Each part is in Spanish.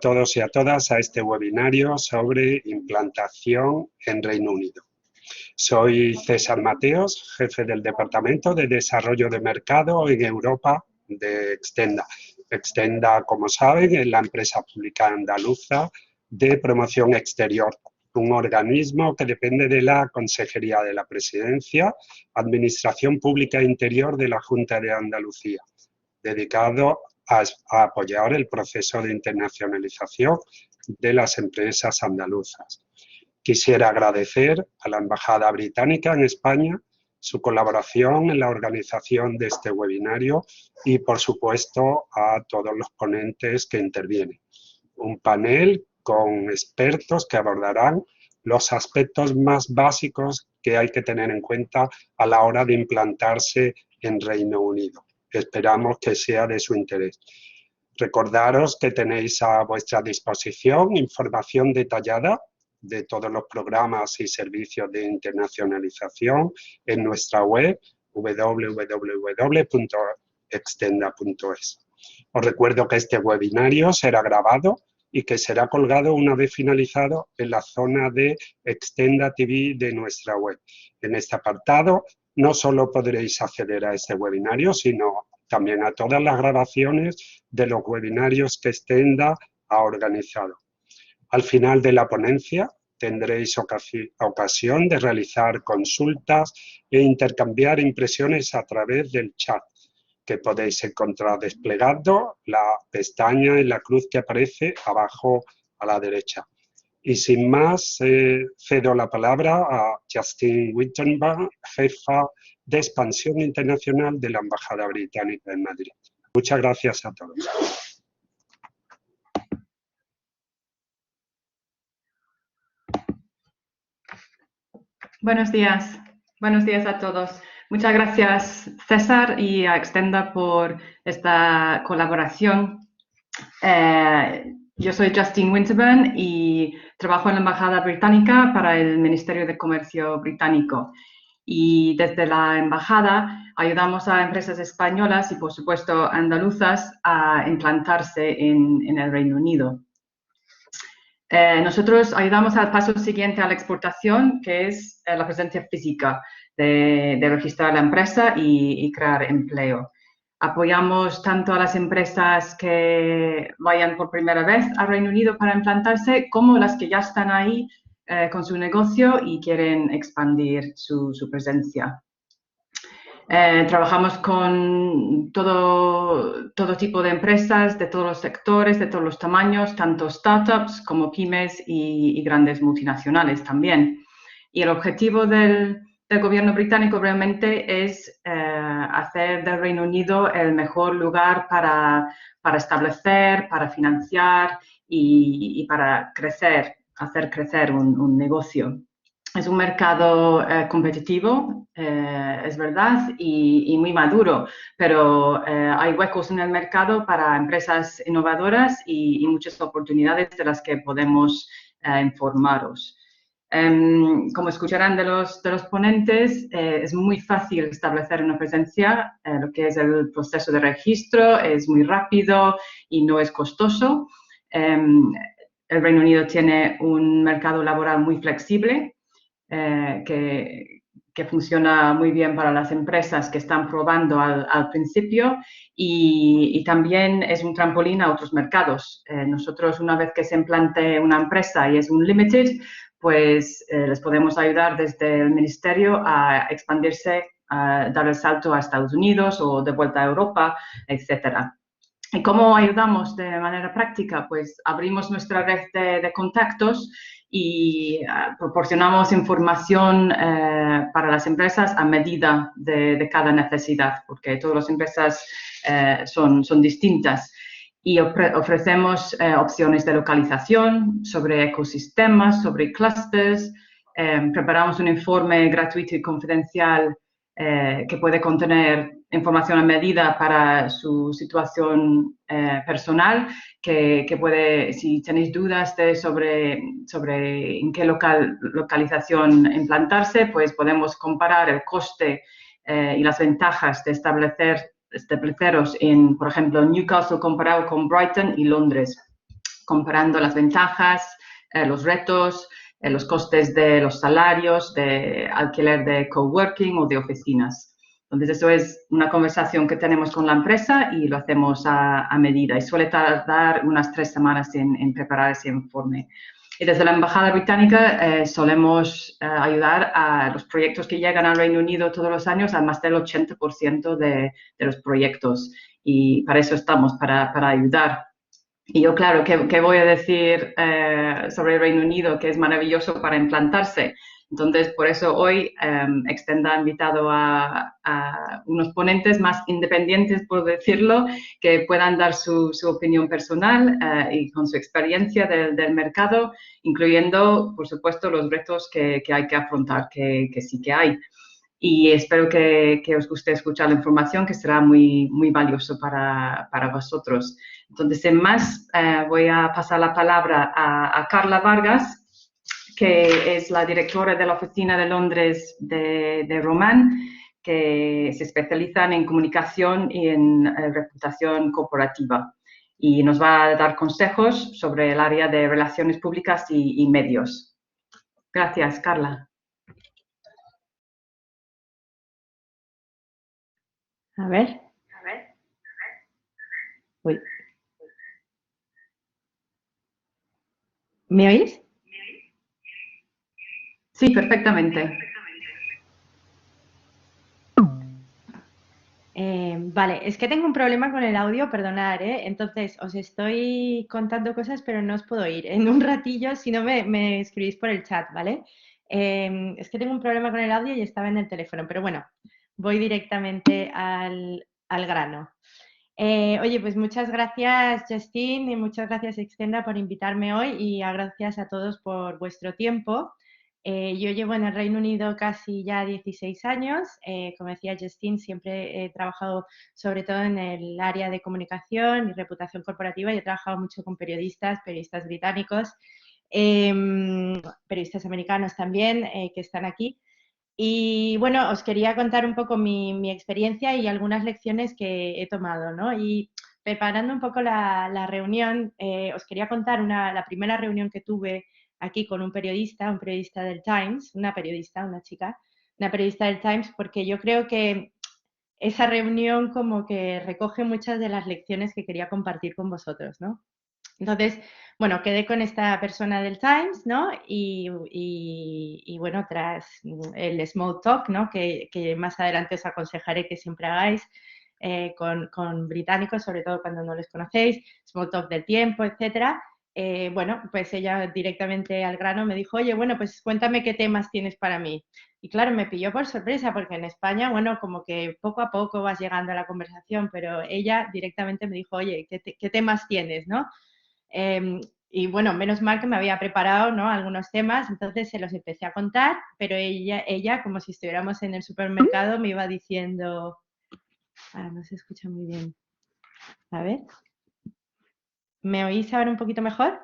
Todos y a todas a este webinario sobre implantación en Reino Unido. Soy César Mateos, jefe del Departamento de Desarrollo de Mercado en Europa de Extenda. Extenda, como saben, es la empresa pública andaluza de promoción exterior, un organismo que depende de la Consejería de la Presidencia, Administración Pública Interior de la Junta de Andalucía, dedicado a apoyar el proceso de internacionalización de las empresas andaluzas. Quisiera agradecer a la Embajada Británica en España su colaboración en la organización de este webinario y, por supuesto, a todos los ponentes que intervienen. Un panel con expertos que abordarán los aspectos más básicos que hay que tener en cuenta a la hora de implantarse en Reino Unido. Esperamos que sea de su interés. Recordaros que tenéis a vuestra disposición información detallada de todos los programas y servicios de internacionalización en nuestra web www.extenda.es. Os recuerdo que este webinario será grabado y que será colgado una vez finalizado en la zona de Extenda TV de nuestra web. En este apartado no solo podréis acceder a este webinario, sino también a todas las grabaciones de los webinarios que Extenda ha organizado. Al final de la ponencia tendréis ocasión de realizar consultas e intercambiar impresiones a través del chat, que podéis encontrar desplegando la pestaña en la cruz que aparece abajo a la derecha. Y sin más, cedo la palabra a Justine Wittenberg, jefa de Expansión Internacional de la Embajada Británica en Madrid. Muchas gracias a todos. Buenos días a todos. Muchas gracias, César, y a Extenda por esta colaboración. Yo soy Justine Winterburn y trabajo en la Embajada Británica para el Ministerio de Comercio británico. Y desde la Embajada ayudamos a empresas españolas y, por supuesto, andaluzas a implantarse en el Reino Unido. Nosotros ayudamos al paso siguiente a la exportación, que es la presencia física de registrar la empresa y crear empleo. Apoyamos tanto a las empresas que vayan por primera vez al Reino Unido para implantarse, como las que ya están ahí con su negocio y quieren expandir su presencia. Trabajamos con todo tipo de empresas, de todos los sectores, de todos los tamaños, tanto startups como pymes y grandes multinacionales también. Y el objetivo del gobierno británico realmente es hacer del Reino Unido el mejor lugar para establecer, para financiar y para hacer crecer un negocio. Es un mercado competitivo, es verdad, y muy maduro, pero hay huecos en el mercado para empresas innovadoras y muchas oportunidades de las que podemos informaros. Como escucharán de los ponentes, es muy fácil establecer una presencia, lo que es el proceso de registro, es muy rápido y no es costoso. El Reino Unido tiene un mercado laboral muy flexible, que funciona muy bien para las empresas que están probando al principio y también es un trampolín a otros mercados. Nosotros, una vez que se implante una empresa y es un limited, pues les podemos ayudar desde el ministerio a expandirse, a dar el salto a Estados Unidos o de vuelta a Europa, etcétera. ¿Y cómo ayudamos de manera práctica? Pues abrimos nuestra red de contactos y proporcionamos información para las empresas a medida de cada necesidad, porque todas las empresas son distintas. Y ofrecemos opciones de localización, sobre ecosistemas, sobre clusters. Preparamos un informe gratuito y confidencial que puede contener información a medida para su situación personal, que puede, si tenéis dudas sobre en qué localización implantarse, pues podemos comparar el coste y las ventajas de estableceros en, por ejemplo, Newcastle comparado con Brighton y Londres. comparando las ventajas, los retos, los costes de los salarios, de alquiler de coworking o de oficinas. Entonces, eso es una conversación que tenemos con la empresa y lo hacemos a medida. Y suele tardar unas 3 semanas en preparar ese informe. Y desde la Embajada Británica solemos ayudar a los proyectos que llegan al Reino Unido todos los años a más del 80% de los proyectos. Y para eso estamos, para ayudar. Y yo, claro, ¿qué voy a decir sobre el Reino Unido? Que es maravilloso para implantarse. Entonces, por eso hoy Extenda ha invitado a unos ponentes más independientes, por decirlo, que puedan dar su opinión personal y con su experiencia del mercado, incluyendo, por supuesto, los retos que hay que afrontar, que sí que hay. Y espero que os guste escuchar la información, que será muy valioso para vosotros. Entonces, sin más, voy a pasar la palabra a Carla Vargas, que es la directora de la oficina de Londres de Roman, que se especializan en comunicación y en reputación corporativa. Y nos va a dar consejos sobre el área de relaciones públicas y medios. Gracias, Carla. A ver. Uy. ¿Me oís? Sí, perfectamente. Vale, es que tengo un problema con el audio, perdonad, ¿eh? Entonces, os estoy contando cosas, pero no os puedo oír. En un ratillo, si no me escribís por el chat, ¿vale? Es que tengo un problema con el audio y estaba en el teléfono, pero bueno, voy directamente al grano. Oye, pues muchas gracias, Justine, y muchas gracias, Extenda, por invitarme hoy y gracias a todos por vuestro tiempo. Yo llevo en el Reino Unido casi ya 16 años. Como decía Justine, siempre he trabajado sobre todo en el área de comunicación y reputación corporativa y he trabajado mucho con periodistas británicos, periodistas americanos también que están aquí. Y bueno, os quería contar un poco mi experiencia y algunas lecciones que he tomado, ¿no? Y preparando un poco la reunión, os quería contar la primera reunión que tuve aquí con un periodista del Times, una chica, una periodista del Times, porque yo creo que esa reunión como que recoge muchas de las lecciones que quería compartir con vosotros, ¿no? Entonces, bueno, quedé con esta persona del Times, ¿no? Y bueno, tras el small talk, ¿no? Que más adelante os aconsejaré que siempre hagáis con británicos, sobre todo cuando no les conocéis, small talk del tiempo, etcétera. Bueno, pues ella directamente al grano me dijo, oye, bueno, pues cuéntame qué temas tienes para mí. Y claro, me pilló por sorpresa porque en España, bueno, como que poco a poco vas llegando a la conversación, pero ella directamente me dijo, oye, ¿qué temas tienes, no? Y bueno, menos mal que me había preparado, ¿no? Algunos temas, entonces se los empecé a contar, pero ella, como si estuviéramos en el supermercado, me iba diciendo... no se escucha muy bien. A ver. ¿Me oís ahora un poquito mejor?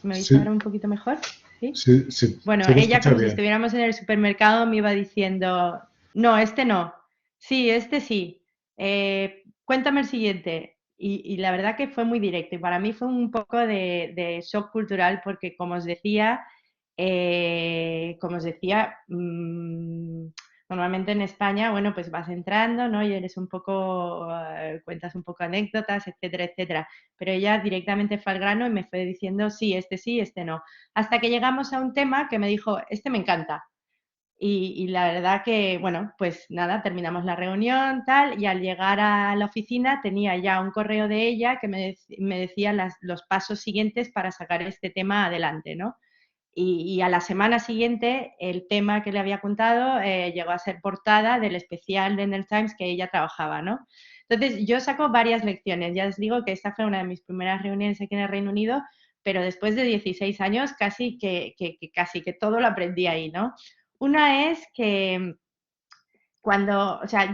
¿Me oís ahora un poquito mejor? ¿Sí? Sí. Bueno, ella, como si estuviéramos en el supermercado, me iba diciendo, no, este no. Sí, este sí. Cuéntame el siguiente. Y la verdad que fue muy directo. Y para mí fue un poco de shock cultural porque, como os decía, normalmente en España, bueno, pues vas entrando, ¿no? Y eres un poco, cuentas un poco anécdotas, etcétera, etcétera. Pero ella directamente fue al grano y me fue diciendo, sí, este no. Hasta que llegamos a un tema que me dijo, este me encanta. Y la verdad que, bueno, pues nada, terminamos la reunión, tal, y al llegar a la oficina tenía ya un correo de ella que me decía los pasos siguientes para sacar este tema adelante, ¿no? Y a la semana siguiente el tema que le había contado llegó a ser portada del especial de New York Times que ella trabajaba, ¿no? Entonces yo saco varias lecciones. Ya os digo que esta fue una de mis primeras reuniones aquí en el Reino Unido, pero después de 16 años casi que todo lo aprendí ahí, ¿no? Una es que cuando, o sea,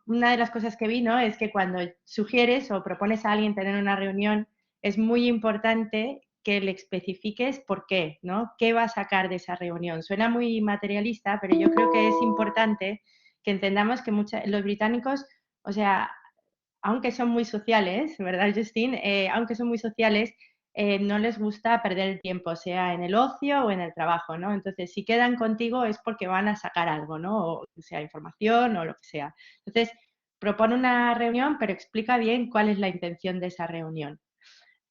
una de las cosas que vi, ¿no? Es que cuando sugieres o propones a alguien tener una reunión, es muy importante que le especifiques por qué, ¿no? ¿Qué va a sacar de esa reunión? Suena muy materialista, pero yo creo que es importante que entendamos que los británicos, o sea, aunque son muy sociales, ¿verdad, Justin? Aunque son muy sociales, no les gusta perder el tiempo, sea en el ocio o en el trabajo, ¿no? Entonces, si quedan contigo es porque van a sacar algo, ¿no? O sea información o lo que sea. Entonces, propone una reunión, pero explica bien cuál es la intención de esa reunión.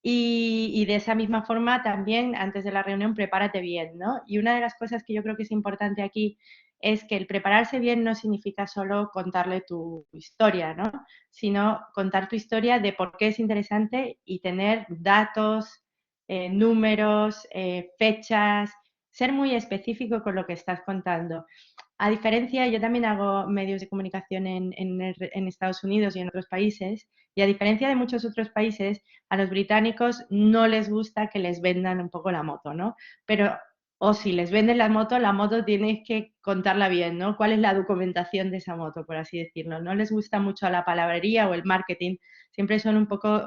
Y de esa misma forma también antes de la reunión prepárate bien, ¿no? Y una de las cosas que yo creo que es importante aquí es que el prepararse bien no significa solo contarle tu historia, ¿no? Sino contar tu historia de por qué es interesante y tener datos, números, fechas, ser muy específico con lo que estás contando. A diferencia, yo también hago medios de comunicación en Estados Unidos y en otros países, y a diferencia de muchos otros países, a los británicos no les gusta que les vendan un poco la moto, ¿no? Pero, o si les venden la moto tienes que contarla bien, ¿no? ¿Cuál es la documentación de esa moto, por así decirlo? No les gusta mucho la palabrería o el marketing, siempre son un poco,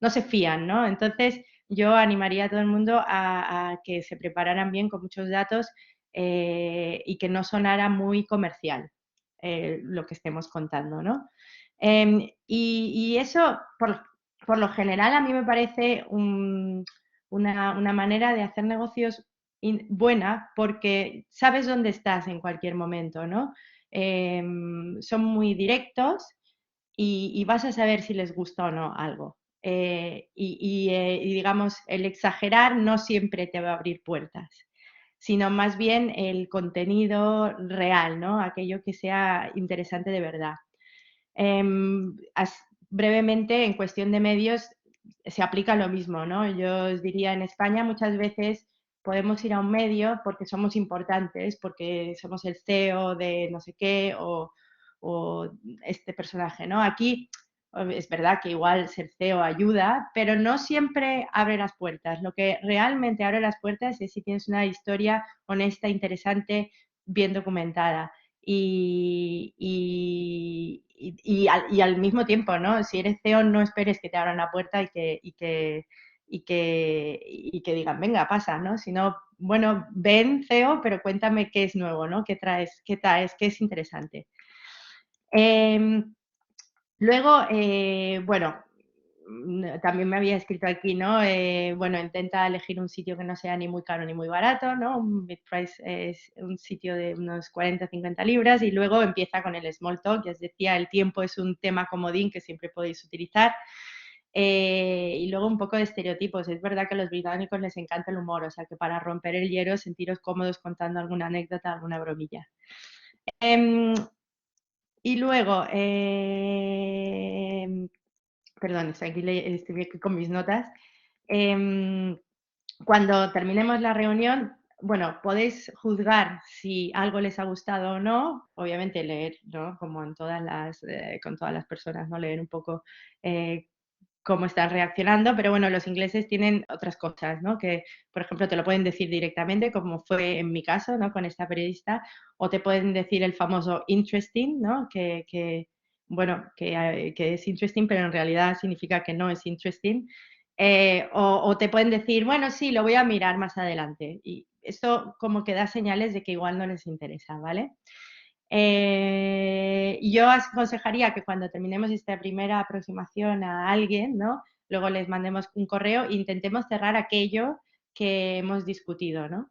no se fían, ¿no? Entonces, yo animaría a todo el mundo a que se prepararan bien con muchos datos y que no sonara muy comercial lo que estemos contando, ¿no? Y eso, por lo general, a mí me parece una manera de hacer negocios buena porque sabes dónde estás en cualquier momento, ¿no? Son muy directos y vas a saber si les gusta o no algo. Y digamos, el exagerar no siempre te va a abrir puertas, sino más bien el contenido real, ¿no? Aquello que sea interesante de verdad. Brevemente, en cuestión de medios, se aplica lo mismo, ¿no? Yo os diría, en España muchas veces podemos ir a un medio porque somos importantes, porque somos el CEO de no sé qué o este personaje, ¿no? Aquí es verdad que igual ser CEO ayuda, pero no siempre abre las puertas. Lo que realmente abre las puertas es si tienes una historia honesta, interesante, bien documentada. Y al mismo tiempo, ¿no? Si eres CEO, no esperes que te abran la puerta y que digan, venga, pasa, ¿no? Sino, bueno, ven, CEO, pero cuéntame qué es nuevo, ¿no? ¿Qué traes? ¿Qué es interesante? Luego, bueno, también me había escrito aquí, ¿no? Bueno, intenta elegir un sitio que no sea ni muy caro ni muy barato, ¿no? Un mid-price es un sitio de unos 40, 50 libras y luego empieza con el small talk. Ya os decía, el tiempo es un tema comodín que siempre podéis utilizar. Y luego un poco de estereotipos. Es verdad que a los británicos les encanta el humor, o sea que para romper el hielo, sentiros cómodos contando alguna anécdota, alguna bromilla. Y luego, perdón, estoy aquí con mis notas. Cuando terminemos la reunión, bueno, podéis juzgar si algo les ha gustado o no. Obviamente leer, ¿no? Como en con todas las personas, ¿no? Leer un poco cómo están reaccionando, pero bueno, los ingleses tienen otras cosas, ¿no? Que, por ejemplo, te lo pueden decir directamente, como fue en mi caso, ¿no? Con esta periodista, o te pueden decir el famoso interesting, ¿no? Bueno, que es interesting, pero en realidad significa que no es interesting. O te pueden decir, bueno, sí, lo voy a mirar más adelante. Y esto como que da señales de que igual no les interesa, ¿vale? Yo aconsejaría que cuando terminemos esta primera aproximación a alguien, ¿no? Luego les mandemos un correo e intentemos cerrar aquello que hemos discutido, ¿no?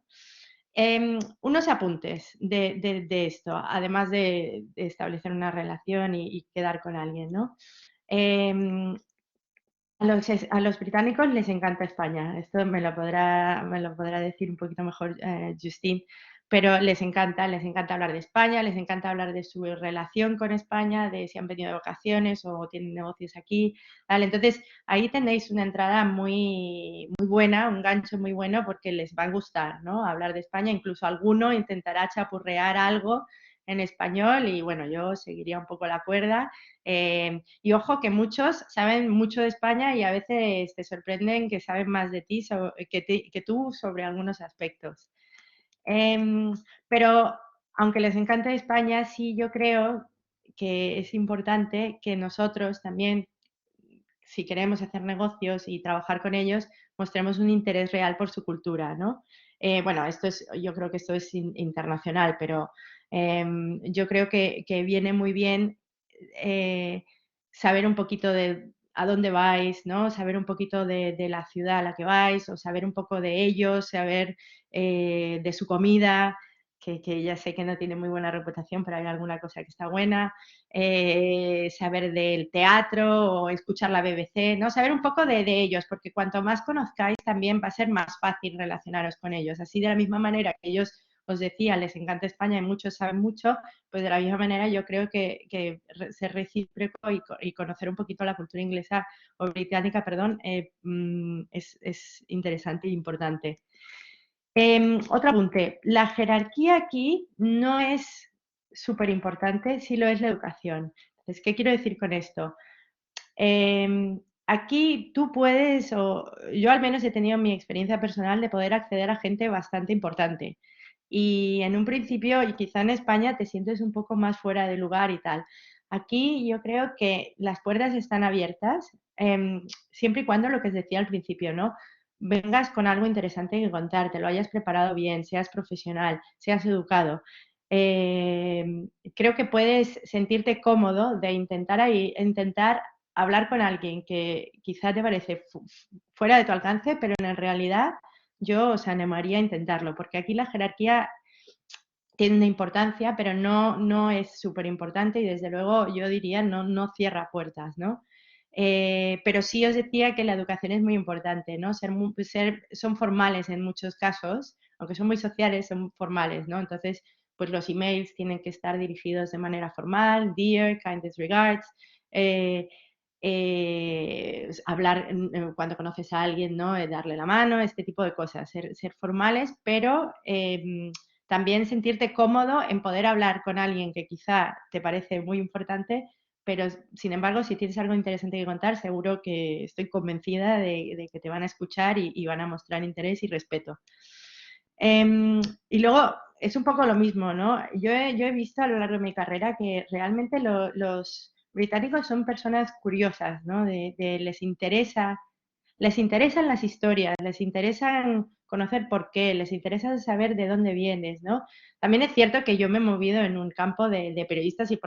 Unos apuntes de esto, además de establecer una relación y quedar con alguien, ¿no? A los británicos les encanta España, esto me lo podrá decir un poquito mejor Justine, pero les encanta hablar de España, les encanta hablar de su relación con España, de si han venido de vacaciones o tienen negocios aquí, ¿vale? Entonces ahí tenéis una entrada muy, muy buena, un gancho muy bueno porque les va a gustar, ¿no? Hablar de España, incluso alguno intentará chapurrear algo en español y bueno, yo seguiría un poco la cuerda. Y ojo que muchos saben mucho de España y a veces te sorprenden que saben más de ti que tú sobre algunos aspectos. Pero aunque les encante España, sí yo creo que es importante que nosotros también, si queremos hacer negocios y trabajar con ellos, mostremos un interés real por su cultura, ¿no? Bueno, yo creo que esto es internacional, pero yo creo que viene muy bien saber un poquito de a dónde vais, ¿no? Saber un poquito de la ciudad a la que vais, o saber un poco de ellos, saber de su comida, que ya sé que no tiene muy buena reputación, pero hay alguna cosa que está buena, saber del teatro o escuchar la BBC, ¿no? Saber un poco de ellos, porque cuanto más conozcáis también va a ser más fácil relacionaros con ellos. Así de la misma manera que ellos os decía, les encanta España y muchos saben mucho, pues de la misma manera yo creo que ser recíproco y conocer un poquito la cultura inglesa o británica, perdón, es interesante e importante. Otro apunte, la jerarquía aquí no es súper importante, sí lo es la educación. Entonces, ¿qué quiero decir con esto? Aquí tú puedes, o yo al menos he tenido mi experiencia personal de poder acceder a gente bastante importante. Y en un principio, y quizá en España, te sientes un poco más fuera de lugar y tal. Aquí yo creo que las puertas están abiertas, siempre y cuando lo que os decía al principio, ¿no? Vengas con algo interesante que contar, te lo hayas preparado bien, seas profesional, seas educado. Creo que puedes sentirte cómodo de intentar hablar con alguien que quizá te parece fuera de tu alcance, pero en realidad yo os animaría a intentarlo, porque aquí la jerarquía tiene una importancia, pero no es súper importante y desde luego yo diría no cierra puertas, ¿no? Pero sí os decía que la educación es muy importante, ¿no? Son formales en muchos casos, aunque son muy sociales, son formales, ¿no? Entonces, pues los emails tienen que estar dirigidos de manera formal, dear, kindest regards, hablar cuando conoces a alguien, ¿no? Darle la mano, este tipo de cosas, ser formales, pero también sentirte cómodo en poder hablar con alguien que quizá te parece muy importante, pero sin embargo, si tienes algo interesante que contar, seguro que estoy convencida de que te van a escuchar y van a mostrar interés y respeto. Y luego es un poco lo mismo, ¿no? Yo he visto a lo largo de mi carrera que realmente los británicos son personas curiosas, ¿no? Les interesan las historias, les interesan conocer por qué, les interesa saber de dónde vienes, ¿no? También es cierto que yo me he movido en un campo de periodistas y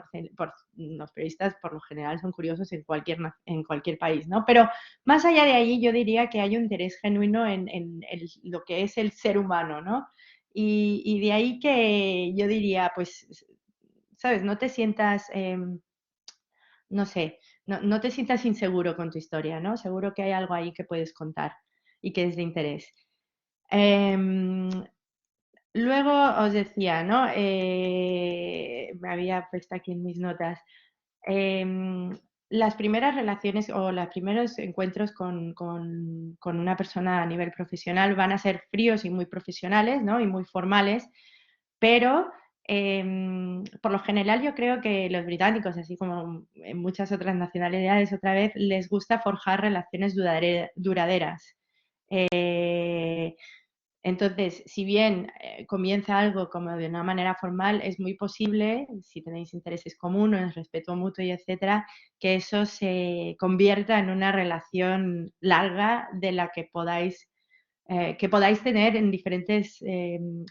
los periodistas por lo general son curiosos en cualquier país, ¿no? Pero más allá de ahí yo diría que hay un interés genuino en lo que es el ser humano, ¿no? Y de ahí que yo diría, pues, ¿sabes? No te sientas, no sé, no te sientas inseguro con tu historia, ¿no? Seguro que hay algo ahí que puedes contar y que es de interés. Em, Luego os decía, ¿no? Me había puesto aquí en mis notas. em, las primeras relaciones o los primeros encuentros con una persona a nivel profesional van a ser fríos y muy profesionales, ¿no? Y muy formales, pero por lo general yo creo que los británicos, así como en muchas otras nacionalidades otra vez, les gusta forjar relaciones duraderas. Entonces, si bien comienza algo como de una manera formal, es muy posible, si tenéis intereses comunes, respeto mutuo y etcétera, que eso se convierta en una relación larga de la que podáis tener en diferentes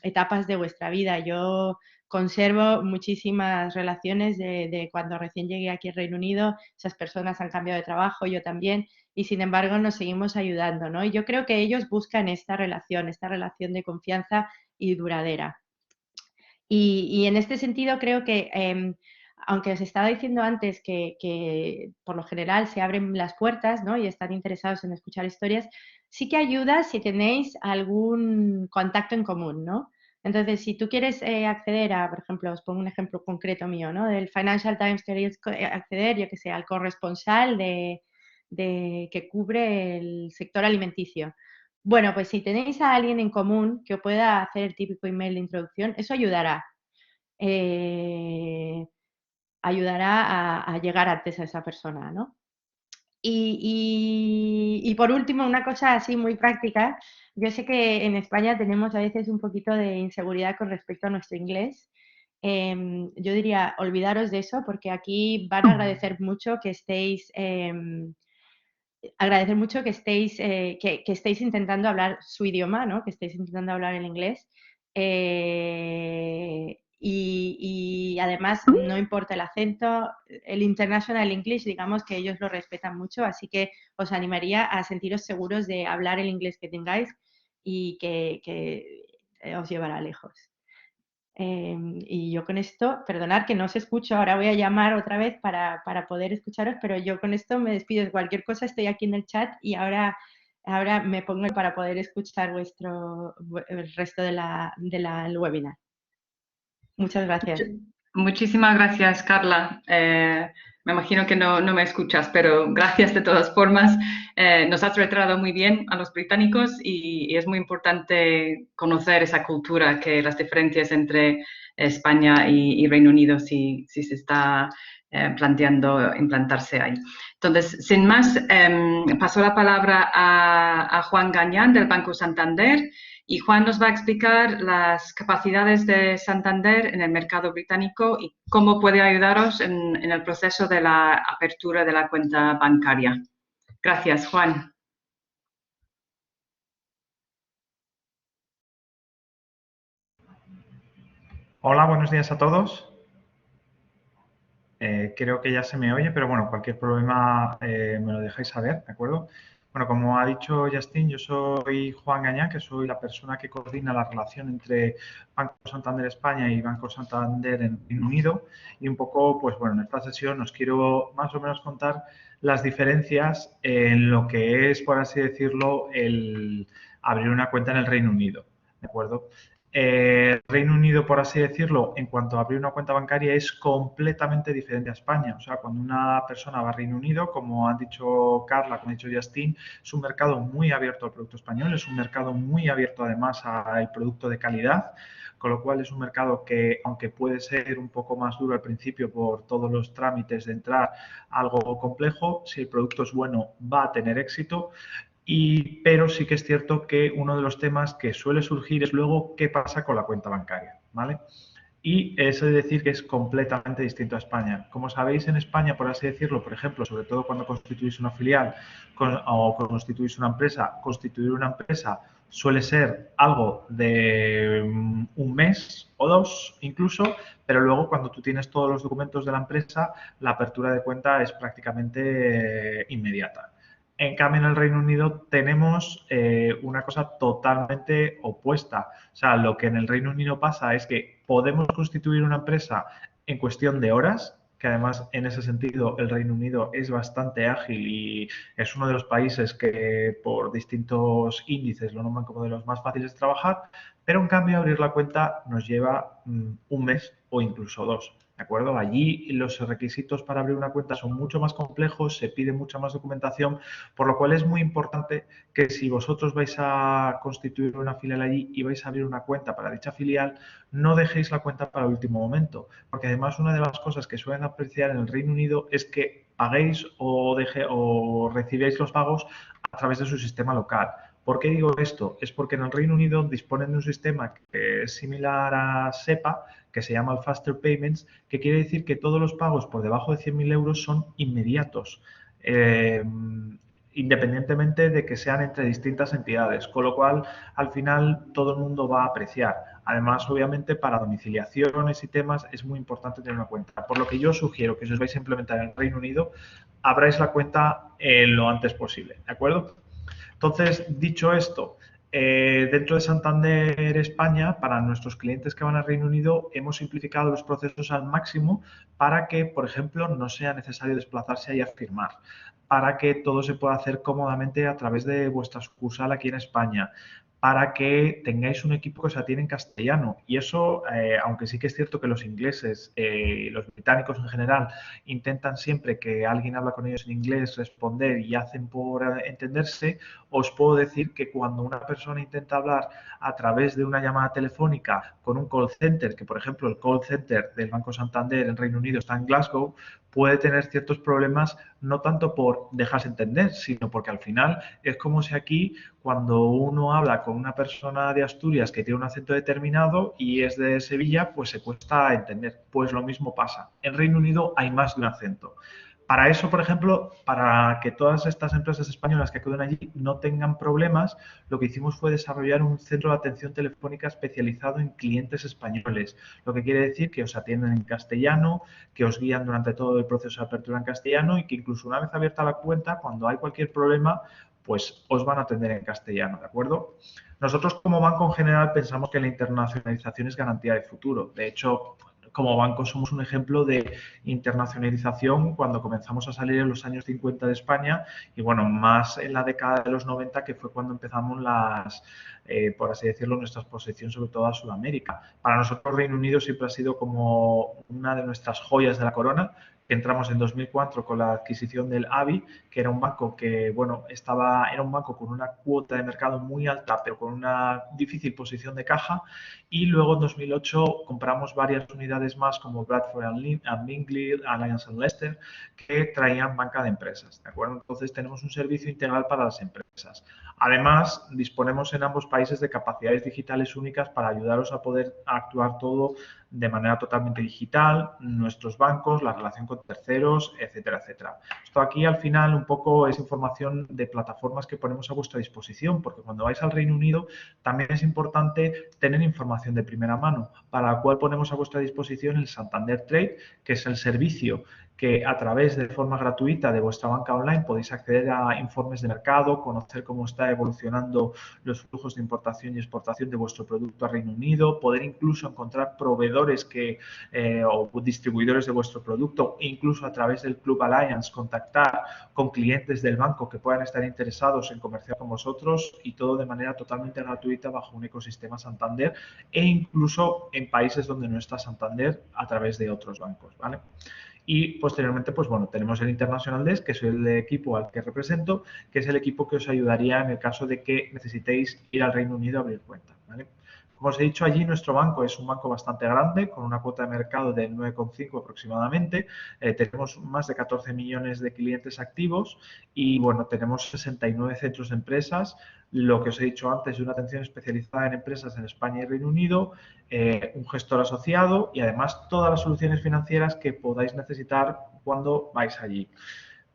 etapas de vuestra vida. Yo conservo muchísimas relaciones de cuando recién llegué aquí al Reino Unido, esas personas han cambiado de trabajo, yo también, y sin embargo nos seguimos ayudando, ¿no? Y yo creo que ellos buscan esta relación de confianza y duradera. Y en este sentido creo que, aunque os estaba diciendo antes que por lo general se abren las puertas, ¿no? Y están interesados en escuchar historias, sí que ayuda si tenéis algún contacto en común, ¿no? Entonces, si tú quieres acceder a, por ejemplo, os pongo un ejemplo concreto mío, ¿no? Del Financial Times queréis acceder, yo que sé, al corresponsal que cubre el sector alimenticio. Bueno, pues si tenéis a alguien en común que os pueda hacer el típico email de introducción, eso ayudará. eh, Ayudará a llegar antes a esa persona, ¿no? Y por último, una cosa así muy práctica, yo sé que en España tenemos a veces un poquito de inseguridad con respecto a nuestro inglés. Yo diría, olvidaros de eso porque aquí van a agradecer mucho que estéis que estéis intentando hablar su idioma, ¿no? Que estéis intentando hablar el inglés. y además no importa el acento, el International English, digamos que ellos lo respetan mucho, así que os animaría a sentiros seguros de hablar el inglés que tengáis y que os llevará lejos. Y yo con esto, perdonad que no os escucho, ahora voy a llamar otra vez para poder escucharos, pero yo con esto me despido. De cualquier cosa estoy aquí en el chat y ahora me pongo para poder escuchar el resto del webinar. Muchas gracias. Muchísimas gracias, Carla. Me imagino que no me escuchas, pero gracias de todas formas. Nos has retratado muy bien a los británicos y es muy importante conocer esa cultura, que las diferencias entre España y Reino Unido si se está planteando implantarse ahí. Entonces, sin más, paso la palabra a Juan Gañán del Banco Santander. Y Juan nos va a explicar las capacidades de Santander en el mercado británico y cómo puede ayudaros en el proceso de la apertura de la cuenta bancaria. Gracias, Juan. Hola, buenos días a todos. Creo que ya se me oye, pero bueno, cualquier problema me lo dejáis saber, ¿de acuerdo? Bueno, como ha dicho Justin, yo soy Juan Gañán, que soy la persona que coordina la relación entre Banco Santander España y Banco Santander en Reino Unido. Y un poco, pues bueno, en esta sesión os quiero más o menos contar las diferencias en lo que es, por así decirlo, el abrir una cuenta en el Reino Unido, ¿de acuerdo? Reino Unido, por así decirlo, en cuanto a abrir una cuenta bancaria, es completamente diferente a España. O sea, cuando una persona va a Reino Unido, como han dicho Carla, como ha dicho Justin, es un mercado muy abierto al producto español, es un mercado muy abierto además al producto de calidad, con lo cual es un mercado que, aunque puede ser un poco más duro al principio por todos los trámites de entrar, algo complejo, si el producto es bueno, va a tener éxito. Pero sí que es cierto que uno de los temas que suele surgir es luego qué pasa con la cuenta bancaria, ¿vale? Y eso de decir que es completamente distinto a España. Como sabéis, en España, por así decirlo, por ejemplo, sobre todo cuando constituís una filial o constituís una empresa, constituir una empresa suele ser algo de un mes o dos incluso, pero luego cuando tú tienes todos los documentos de la empresa, la apertura de cuenta es prácticamente inmediata. En cambio, en el Reino Unido tenemos una cosa totalmente opuesta. O sea, lo que en el Reino Unido pasa es que podemos constituir una empresa en cuestión de horas, que además en ese sentido el Reino Unido es bastante ágil y es uno de los países que por distintos índices lo nombran como de los más fáciles de trabajar, pero en cambio abrir la cuenta nos lleva un mes o incluso dos. ¿De acuerdo? Allí los requisitos para abrir una cuenta son mucho más complejos, se pide mucha más documentación, por lo cual es muy importante que si vosotros vais a constituir una filial allí y vais a abrir una cuenta para dicha filial, no dejéis la cuenta para el último momento, porque además una de las cosas que suelen apreciar en el Reino Unido es que paguéis o recibáis los pagos a través de su sistema local. ¿Por qué digo esto? Es porque en el Reino Unido disponen de un sistema que es similar a SEPA, que se llama el Faster Payments, que quiere decir que todos los pagos por debajo de 100.000 euros son inmediatos, independientemente de que sean entre distintas entidades, con lo cual al final todo el mundo va a apreciar. Además, obviamente, para domiciliaciones y temas es muy importante tener una cuenta. Por lo que yo sugiero que si os vais a implementar en el Reino Unido, abráis la cuenta lo antes posible, ¿de acuerdo? Entonces, dicho esto, dentro de Santander España, para nuestros clientes que van al Reino Unido, hemos simplificado los procesos al máximo para que, por ejemplo, no sea necesario desplazarse ahí a firmar, para que todo se pueda hacer cómodamente a través de vuestra sucursal aquí en España, para que tengáis un equipo que se atiene en castellano. Y eso, aunque sí que es cierto que los ingleses, los británicos en general, intentan siempre que alguien habla con ellos en inglés responder y hacen por entenderse, os puedo decir que cuando una persona intenta hablar a través de una llamada telefónica con un call center, que por ejemplo el call center del Banco Santander en Reino Unido está en Glasgow, puede tener ciertos problemas no tanto por dejarse entender, sino porque al final es como si aquí cuando uno habla con una persona de Asturias que tiene un acento determinado y es de Sevilla, pues se cuesta entender. Pues lo mismo pasa. En Reino Unido hay más de un acento. Para eso, por ejemplo, para que todas estas empresas españolas que acuden allí no tengan problemas, lo que hicimos fue desarrollar un centro de atención telefónica especializado en clientes españoles, lo que quiere decir que os atienden en castellano, que os guían durante todo el proceso de apertura en castellano y que incluso una vez abierta la cuenta, cuando hay cualquier problema, pues os van a atender en castellano, ¿de acuerdo? Nosotros como banco en general pensamos que la internacionalización es garantía de futuro. De hecho, como banco somos un ejemplo de internacionalización cuando comenzamos a salir en los años 50 de España y bueno, más en la década de los 90 que fue cuando empezamos por así decirlo, nuestra exposición sobre todo a Sudamérica. Para nosotros Reino Unido siempre ha sido como una de nuestras joyas de la corona. Entramos en 2004 con la adquisición del ABI, que era un banco que, bueno, era un banco con una cuota de mercado muy alta, pero con una difícil posición de caja. Y luego en 2008 compramos varias unidades más como Bradford Lingley, Alliance Leicester, que traían banca de empresas, ¿de acuerdo? Entonces tenemos un servicio integral para las empresas. Además, disponemos en ambos países de capacidades digitales únicas para ayudaros a poder actuar todo de manera totalmente digital, nuestros bancos, la relación con terceros, etcétera, etcétera. Esto aquí al final un poco es información de plataformas que ponemos a vuestra disposición, porque cuando vais al Reino Unido también es importante tener información de primera mano, para la cual ponemos a vuestra disposición el Santander Trade, que es el servicio que a través de forma gratuita de vuestra banca online podéis acceder a informes de mercado, conocer cómo está evolucionando los flujos de importación y exportación de vuestro producto a Reino Unido, poder incluso encontrar proveedores o distribuidores de vuestro producto e incluso a través del Club Alliance contactar con clientes del banco que puedan estar interesados en comerciar con vosotros y todo de manera totalmente gratuita bajo un ecosistema Santander e incluso en países donde no está Santander a través de otros bancos, ¿vale? Y posteriormente, pues bueno, tenemos el International Desk, que es el equipo al que represento, que es el equipo que os ayudaría en el caso de que necesitéis ir al Reino Unido a abrir cuenta, ¿vale? Como os he dicho, allí nuestro banco es un banco bastante grande, con una cuota de mercado de 9,5 aproximadamente. Tenemos más de 14 millones de clientes activos y, bueno, tenemos 69 centros de empresas, lo que os he dicho antes, de una atención especializada en empresas en España y Reino Unido, un gestor asociado y, además, todas las soluciones financieras que podáis necesitar cuando vais allí.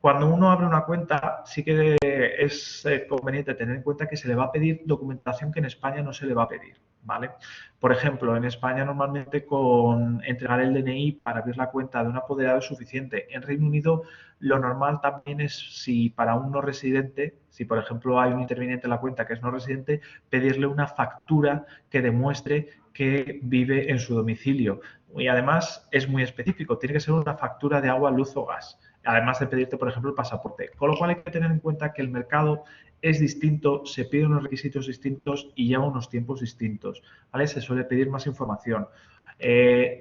Cuando uno abre una cuenta, sí que es conveniente tener en cuenta que se le va a pedir documentación que en España no se le va a pedir, ¿vale? Por ejemplo, en España normalmente con entregar el DNI para abrir la cuenta de un apoderado es suficiente. En Reino Unido lo normal también es, si para un no residente, si por ejemplo hay un interviniente en la cuenta que es no residente, pedirle una factura que demuestre que vive en su domicilio. Y además es muy específico, tiene que ser una factura de agua, luz o gas, además de pedirte, por ejemplo, el pasaporte. Con lo cual hay que tener en cuenta que el mercado es distinto, se piden unos requisitos distintos y lleva unos tiempos distintos, ¿vale? Se suele pedir más información.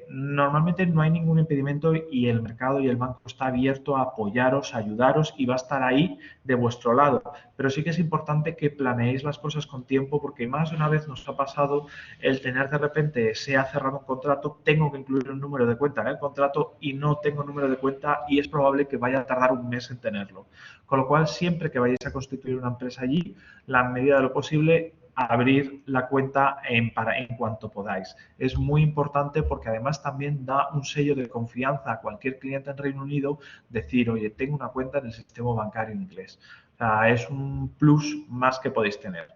Normalmente no hay ningún impedimento y el mercado y el banco está abierto a apoyaros, a ayudaros y va a estar ahí de vuestro lado. Pero sí que es importante que planeéis las cosas con tiempo porque más de una vez nos ha pasado el tener de repente, se ha cerrado un contrato, tengo que incluir un número de cuenta en el contrato y no tengo número de cuenta y es probable que vaya a tardar un mes en tenerlo. Con lo cual, siempre que vayáis a constituir una empresa allí, la medida de lo posible, abrir la cuenta en cuanto podáis. Es muy importante porque además también da un sello de confianza a cualquier cliente en Reino Unido decir, oye, tengo una cuenta en el sistema bancario inglés. O sea, es un plus más que podéis tener.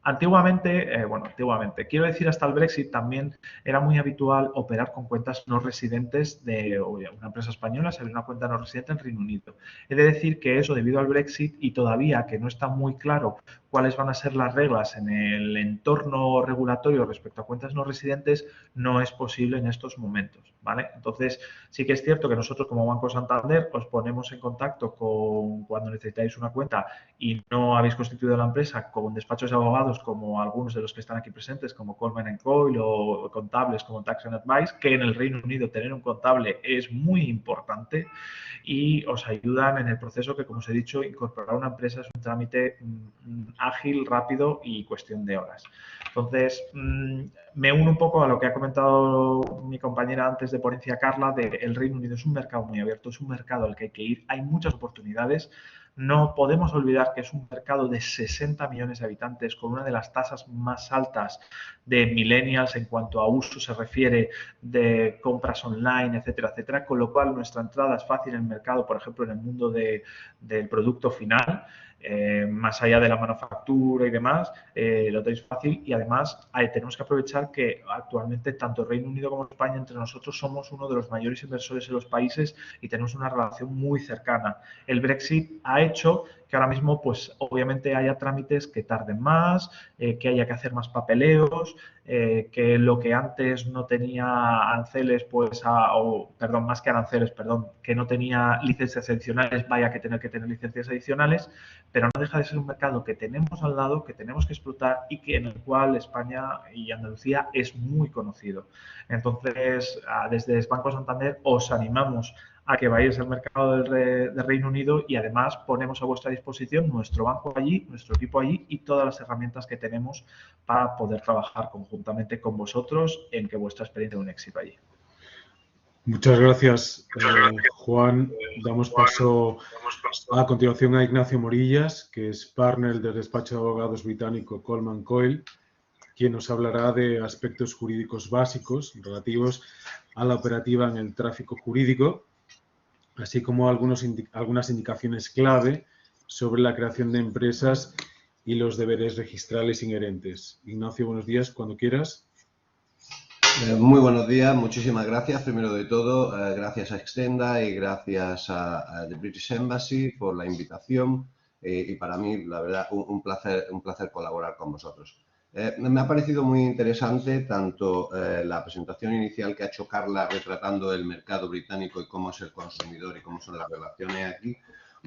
Antiguamente, quiero decir hasta el Brexit también era muy habitual operar con cuentas no residentes de una empresa española, se abre una cuenta no residente en Reino Unido. He de decir que eso, debido al Brexit y todavía que no está muy claro cuáles van a ser las reglas en el entorno regulatorio respecto a cuentas no residentes, no es posible en estos momentos, ¿vale? Entonces, sí que es cierto que nosotros como Banco Santander os ponemos en contacto cuando necesitáis una cuenta y no habéis constituido la empresa con despachos de abogados como algunos de los que están aquí presentes, como Coleman & Coyle o contables como Tax and Advice, que en el Reino Unido tener un contable es muy importante y os ayudan en el proceso que, como os he dicho, incorporar una empresa es un trámite ágil, rápido y cuestión de horas. Entonces, me uno un poco a lo que ha comentado mi compañera antes de ponencia, Carla, de el Reino Unido es un mercado muy abierto, es un mercado al que hay que ir, hay muchas oportunidades. No podemos olvidar que es un mercado de 60 millones de habitantes con una de las tasas más altas de millennials en cuanto a uso se refiere, de compras online, etcétera, etcétera, con lo cual nuestra entrada es fácil en el mercado, por ejemplo, en el mundo del producto final. Más allá de la manufactura y demás, lo tenéis fácil y además tenemos que aprovechar que actualmente tanto Reino Unido como España entre nosotros somos uno de los mayores inversores en los países y tenemos una relación muy cercana. El Brexit ha hecho que ahora mismo, pues obviamente haya trámites que tarden más, que haya que hacer más papeleos, que lo que antes no tenía aranceles, pues, más que aranceles, que no tenía licencias adicionales, vaya que tener licencias adicionales, pero no deja de ser un mercado que tenemos al lado, que tenemos que explotar y que en el cual España y Andalucía es muy conocido. Entonces, desde Banco Santander os animamos a que vayáis al mercado del Reino Unido y además ponemos a vuestra disposición nuestro banco allí, nuestro equipo allí y todas las herramientas que tenemos para poder trabajar conjuntamente con vosotros en que vuestra experiencia sea un éxito allí. Muchas gracias, Juan. Damos paso a continuación a Ignacio Morillas, que es partner del despacho de abogados británico Coleman Coyle, quien nos hablará de aspectos jurídicos básicos relativos a la operativa en el tráfico jurídico, así como algunas indicaciones clave sobre la creación de empresas y los deberes registrales inherentes. Ignacio, buenos días, cuando quieras. Muy buenos días, muchísimas gracias. Primero de todo, gracias a Extenda y gracias a The British Embassy por la invitación y para mí, la verdad, un placer colaborar con vosotros. Me ha parecido muy interesante tanto la presentación inicial que ha hecho Carla retratando el mercado británico y cómo es el consumidor y cómo son las relaciones aquí,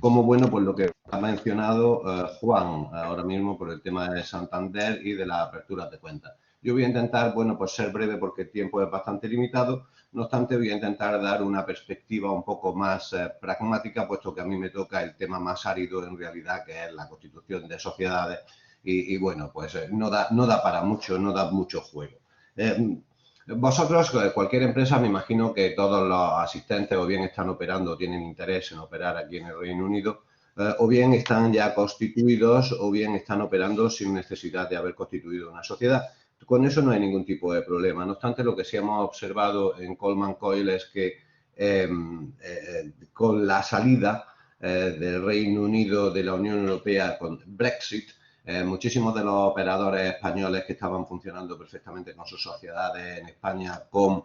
como bueno, pues lo que ha mencionado Juan ahora mismo por el tema de Santander y de la apertura de cuentas. Yo voy a intentar, bueno, pues ser breve porque el tiempo es bastante limitado. No obstante, voy a intentar dar una perspectiva un poco más pragmática, puesto que a mí me toca el tema más árido en realidad, que es la constitución de sociedades. Y bueno, pues no da para mucho, no da mucho juego. Vosotros, cualquier empresa, me imagino que todos los asistentes o bien están operando o tienen interés en operar aquí en el Reino Unido, o bien están ya constituidos o bien están operando sin necesidad de haber constituido una sociedad. Con eso no hay ningún tipo de problema. No obstante, lo que sí hemos observado en Coleman Coyle es que con la salida del Reino Unido de la Unión Europea con Brexit, muchísimos de los operadores españoles que estaban funcionando perfectamente con sus sociedades en España, con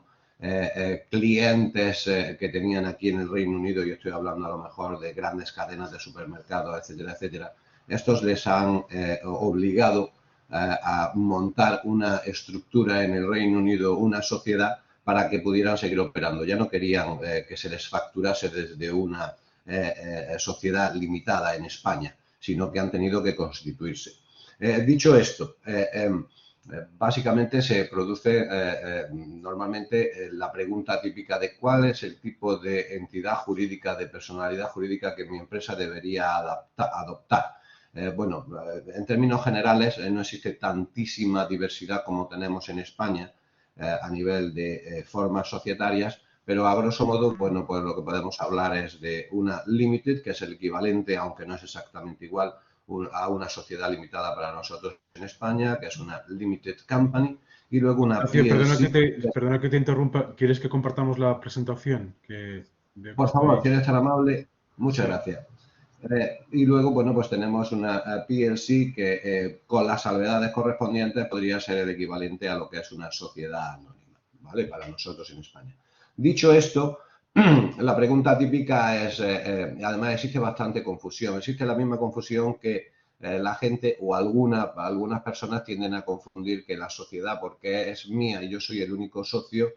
clientes que tenían aquí en el Reino Unido, yo estoy hablando a lo mejor de grandes cadenas de supermercados, etcétera, etcétera, estos les han obligado a montar una estructura en el Reino Unido, una sociedad, para que pudieran seguir operando. Ya no querían que se les facturase desde una sociedad limitada en España, sino que han tenido que constituirse. Dicho esto, básicamente se produce normalmente la pregunta típica de cuál es el tipo de entidad jurídica, de personalidad jurídica que mi empresa debería adoptar. Bueno, en términos generales no existe tantísima diversidad como tenemos en España a nivel de formas societarias, pero a grosso modo, bueno, pues lo que podemos hablar es de una limited, que es el equivalente, aunque no es exactamente igual, a una sociedad limitada para nosotros en España, que es una limited company, y luego una PLC. Perdona que te interrumpa. ¿Quieres que compartamos la presentación? Por favor, si eres tan amable, muchas gracias. Y luego, bueno, pues tenemos una PLC que con las salvedades correspondientes podría ser el equivalente a lo que es una sociedad anónima, ¿vale? Para nosotros en España. Dicho esto, la pregunta típica es, además existe bastante confusión, existe la misma confusión que la gente o algunas personas tienden a confundir que la sociedad, porque es mía y yo soy el único socio,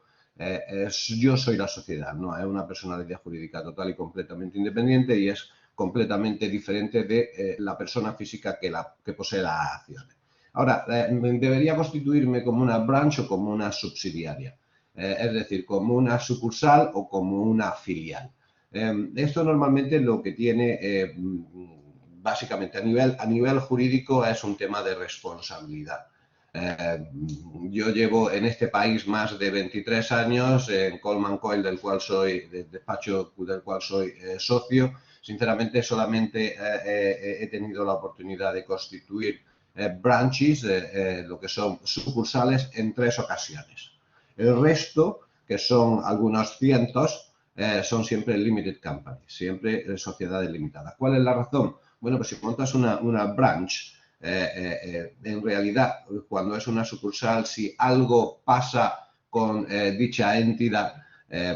yo soy la sociedad, no, es una personalidad jurídica total y completamente independiente y es completamente diferente de la persona física que posee las acciones. Ahora, ¿debería constituirme como una branch o como una subsidiaria? Es decir, como una sucursal o como una filial. Esto normalmente lo que tiene, básicamente a nivel jurídico, es un tema de responsabilidad. Yo llevo en este país más de 23 años en Coleman Coyle, del despacho del cual soy socio, Sinceramente, solamente he tenido la oportunidad de constituir branches, lo que son sucursales, en 3 ocasiones. El resto, que son algunos cientos, son siempre limited companies, siempre sociedades limitadas. ¿Cuál es la razón? Bueno, pues si montas una branch, en realidad, cuando es una sucursal, si algo pasa con dicha entidad,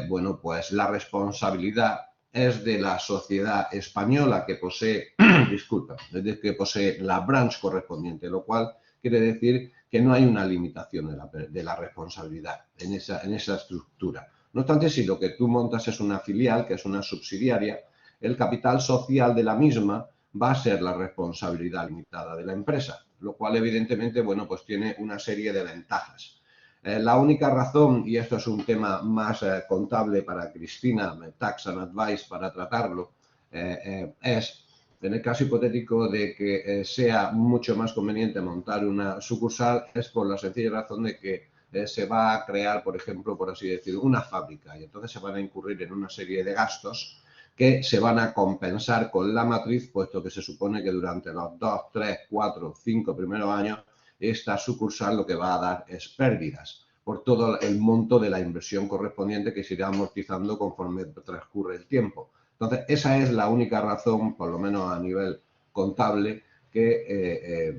bueno, pues la responsabilidad es de la sociedad española que posee, disculpa, que posee la branch correspondiente, lo cual quiere decir que no hay una limitación de la responsabilidad en esa estructura. No obstante, si lo que tú montas es una filial, que es una subsidiaria, el capital social de la misma va a ser la responsabilidad limitada de la empresa, lo cual evidentemente, bueno, pues tiene una serie de ventajas. La única razón, y esto es un tema más contable para Cristina, Tax and Advice, para tratarlo, es en el caso hipotético de que sea mucho más conveniente montar una sucursal, es por la sencilla razón de que se va a crear, por ejemplo, por así decirlo, una fábrica y entonces se van a incurrir en una serie de gastos que se van a compensar con la matriz, puesto que se supone que durante los 2, 3, 4, 5 primeros años esta sucursal lo que va a dar es pérdidas por todo el monto de la inversión correspondiente que se irá amortizando conforme transcurre el tiempo. Entonces, esa es la única razón, por lo menos a nivel contable, que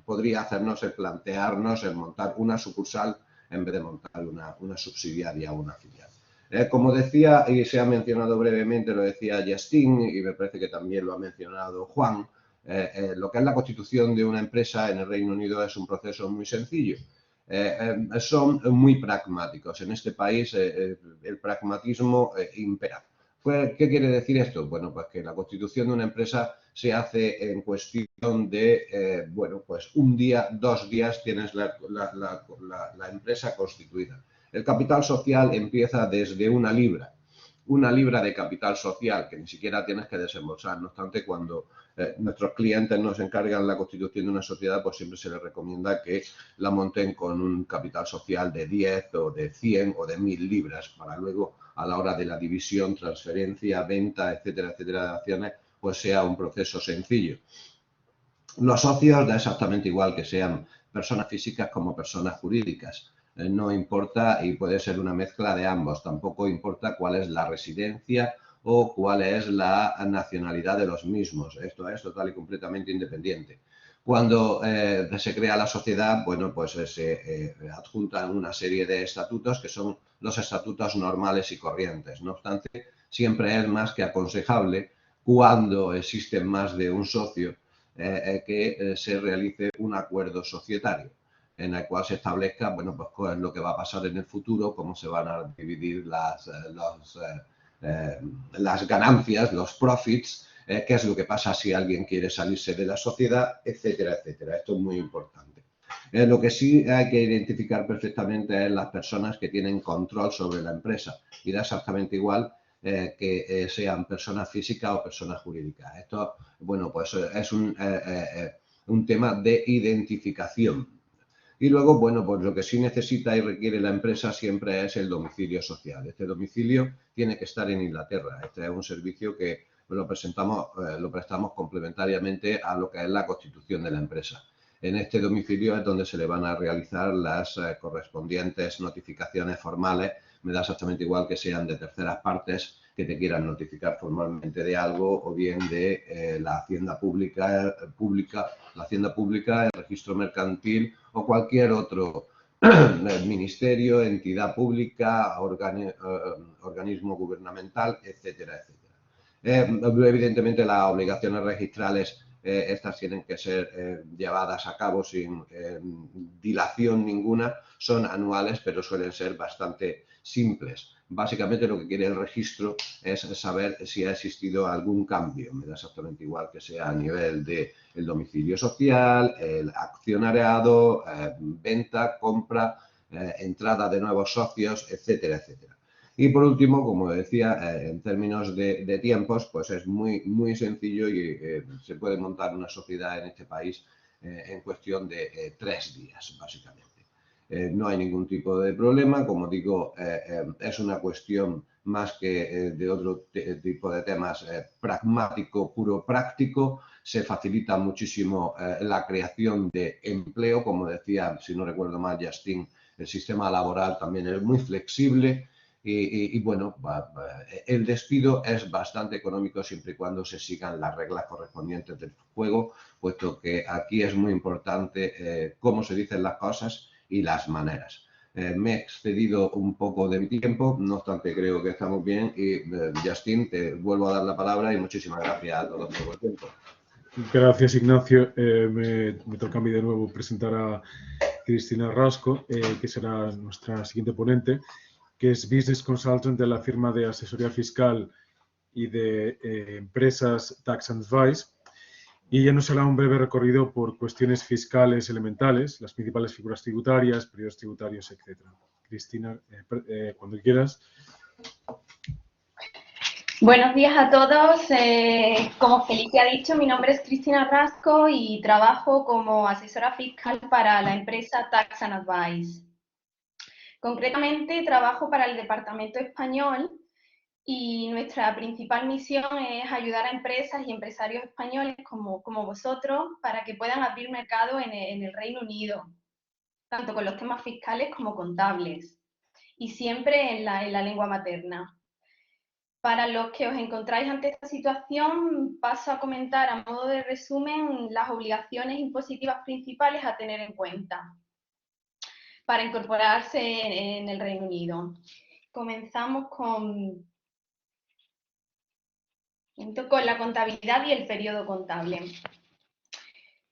podría hacernos el plantearnos el montar una sucursal en vez de montar una subsidiaria o una filial. Como decía, y se ha mencionado brevemente, lo decía Justin, y me parece que también lo ha mencionado Juan, lo que es la constitución de una empresa en el Reino Unido es un proceso muy sencillo. Son muy pragmáticos. En este país el pragmatismo impera. ¿Qué quiere decir esto? Bueno, pues que la constitución de una empresa se hace en cuestión de, bueno, pues un día, 2 días tienes la empresa constituida. El capital social empieza desde 1 libra. 1 libra de capital social que ni siquiera tienes que desembolsar. No obstante, cuando nuestros clientes nos encargan la constitución de una sociedad, pues siempre se les recomienda que la monten con un capital social de 10 o de 100 o de 1000 libras para luego, a la hora de la división, transferencia, venta, etcétera, etcétera, de acciones, pues sea un proceso sencillo. Los socios da exactamente igual que sean personas físicas como personas jurídicas. No importa, y puede ser una mezcla de ambos, tampoco importa cuál es la residencia o cuál es la nacionalidad de los mismos. Esto es total y completamente independiente. Cuando se crea la sociedad, bueno, pues se adjuntan una serie de estatutos que son los estatutos normales y corrientes. No obstante, siempre es más que aconsejable cuando existen más de un socio que se realice un acuerdo societario en el cual se establezca, bueno, pues qué es lo que va a pasar en el futuro, cómo se van a dividir las ganancias, los profits, qué es lo que pasa si alguien quiere salirse de la sociedad, etcétera, etcétera. Esto es muy importante. Lo que sí hay que identificar perfectamente es las personas que tienen control sobre la empresa y da exactamente igual que sean personas físicas o personas jurídicas. Esto, bueno, pues es un tema de identificación. Y luego, bueno, pues lo que sí necesita y requiere la empresa siempre es el domicilio social. Este domicilio tiene que estar en Inglaterra. Este es un servicio que lo prestamos complementariamente a lo que es la constitución de la empresa. En este domicilio es donde se le van a realizar las correspondientes notificaciones formales. Me da exactamente igual que sean de terceras partes que te quieran notificar formalmente de algo o bien de la Hacienda Pública, el registro mercantil o cualquier otro ministerio, entidad pública, organismo gubernamental, etcétera, etcétera. Evidentemente las obligaciones registrales estas tienen que ser llevadas a cabo sin dilación ninguna, son anuales pero suelen ser bastante simples. Básicamente lo que quiere el registro es saber si ha existido algún cambio, me da exactamente igual que sea a nivel del domicilio social, el accionariado, venta, compra, entrada de nuevos socios, etcétera, etcétera. Y por último, como decía, en términos de tiempos, pues es muy sencillo y se puede montar una sociedad en este país en cuestión de 3 días, básicamente. no hay ningún tipo de problema. Como digo, es una cuestión más que de otro tipo de temas pragmático, puro práctico. Se facilita muchísimo la creación de empleo. Como decía, si no recuerdo mal, Justin, el sistema laboral también es muy flexible. Y bueno, el despido es bastante económico siempre y cuando se sigan las reglas correspondientes del juego, puesto que aquí es muy importante cómo se dicen las cosas y las maneras. Me he excedido un poco de mi tiempo, no obstante creo que estamos bien y Justin, te vuelvo a dar la palabra y muchísimas gracias a todos por el tiempo. Gracias, Ignacio. Me toca a mí de nuevo presentar a Cristina Rasco, que será nuestra siguiente ponente, que es Business Consultant de la firma de asesoría fiscal y de empresas Tax Advice. Y ella nos hará un breve recorrido por cuestiones fiscales elementales, las principales figuras tributarias, periodos tributarios, etc. Cristina, cuando quieras. Buenos días a todos. Como Felipe ha dicho, mi nombre es Cristina Rasco y trabajo como asesora fiscal para la empresa Tax Advice. Concretamente, trabajo para el departamento español y nuestra principal misión es ayudar a empresas y empresarios españoles como vosotros para que puedan abrir mercado en el Reino Unido, tanto con los temas fiscales como contables, y siempre en la lengua materna. Para los que os encontráis ante esta situación, paso a comentar a modo de resumen las obligaciones impositivas principales a tener en cuenta para incorporarse en el Reino Unido. Comenzamos con la contabilidad y el periodo contable.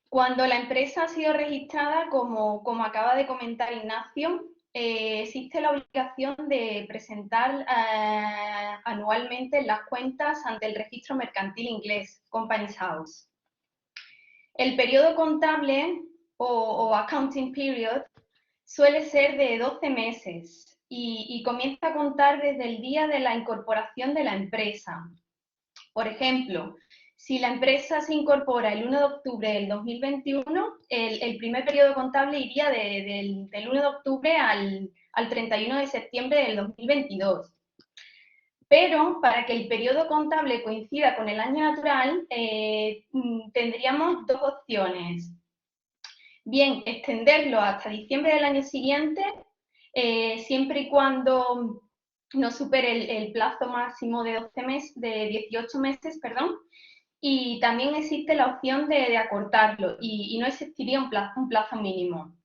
Cuando la empresa ha sido registrada, como acaba de comentar Ignacio, existe la obligación de presentar anualmente las cuentas ante el registro mercantil inglés, Companies House. El periodo contable o accounting period suele ser de 12 meses y comienza a contar desde el día de la incorporación de la empresa. Por ejemplo, si la empresa se incorpora el 1 de octubre del 2021, el primer periodo contable iría del 1 de octubre al 31 de septiembre del 2022. Pero para que el periodo contable coincida con el año natural, tendríamos dos opciones. Bien, extenderlo hasta diciembre del año siguiente, siempre y cuando no supere el plazo máximo de 18 meses, y también existe la opción de acortarlo y no existiría un plazo mínimo.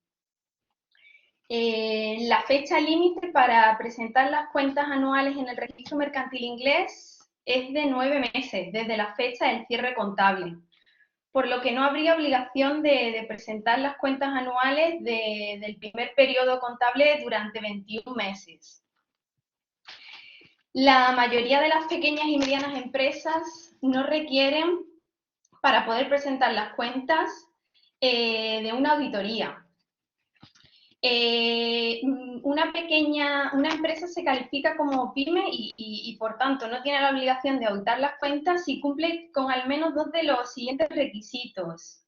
La fecha límite para presentar las cuentas anuales en el registro mercantil inglés es de 9 meses, desde la fecha del cierre contable, por lo que no habría obligación de presentar las cuentas anuales del primer periodo contable durante 21 meses. La mayoría de las pequeñas y medianas empresas no requieren, para poder presentar las cuentas, de una auditoría. Una empresa se califica como pyme y por tanto no tiene la obligación de auditar las cuentas si cumple con al menos dos de los siguientes requisitos.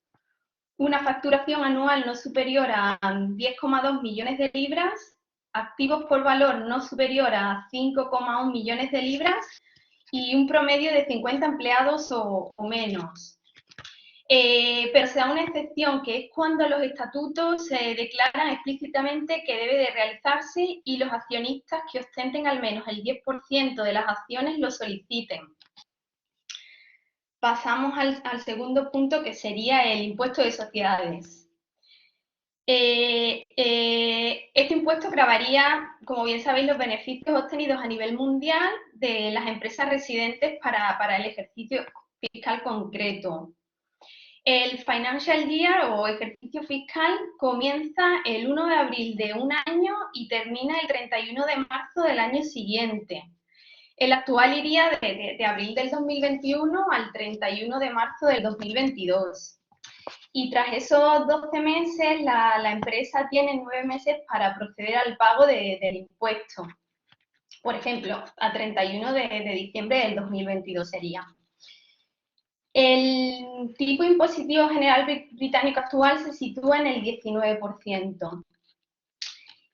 Una facturación anual no superior a 10,2 millones de libras, activos por valor no superior a 5,1 millones de libras y un promedio de 50 empleados o menos. Pero se da una excepción, que es cuando los estatutos declaran explícitamente que debe de realizarse y los accionistas que ostenten al menos el 10% de las acciones lo soliciten. Pasamos al segundo punto, que sería el impuesto de sociedades. Este impuesto gravaría, como bien sabéis, los beneficios obtenidos a nivel mundial de las empresas residentes para el ejercicio fiscal concreto. El Financial Year o ejercicio fiscal comienza el 1 de abril de un año y termina el 31 de marzo del año siguiente. El actual iría de abril del 2021 al 31 de marzo del 2022. Y tras esos 12 meses, la empresa tiene 9 meses para proceder al pago del impuesto. Por ejemplo, a 31 de diciembre del 2022 sería. El tipo impositivo general británico actual se sitúa en el 19%.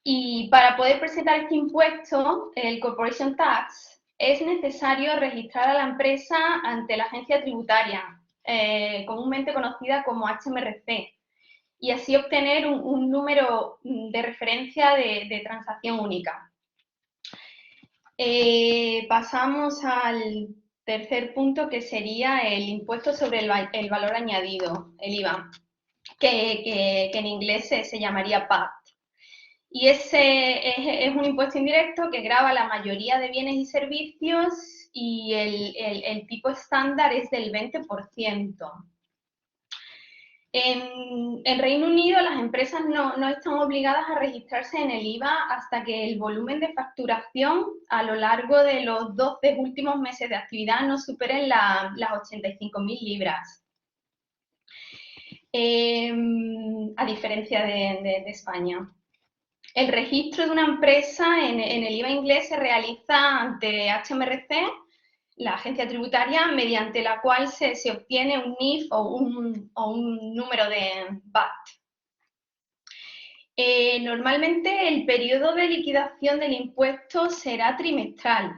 Y para poder presentar este impuesto, el Corporation Tax, es necesario registrar a la empresa ante la agencia tributaria, comúnmente conocida como HMRC, y así obtener un número de referencia de transacción única. Pasamos al tercer punto, que sería el impuesto sobre el valor añadido, el IVA, que en inglés se llamaría PAT. Y ese es un impuesto indirecto que grava la mayoría de bienes y servicios, y el tipo estándar es del 20%. En Reino Unido las empresas no están obligadas a registrarse en el IVA hasta que el volumen de facturación a lo largo de los 12 últimos meses de actividad no superen las 85.000 libras. A diferencia de España. El registro de una empresa en el IVA inglés se realiza ante HMRC, la agencia tributaria, mediante la cual se obtiene un NIF o un número de VAT. Normalmente el periodo de liquidación del impuesto será trimestral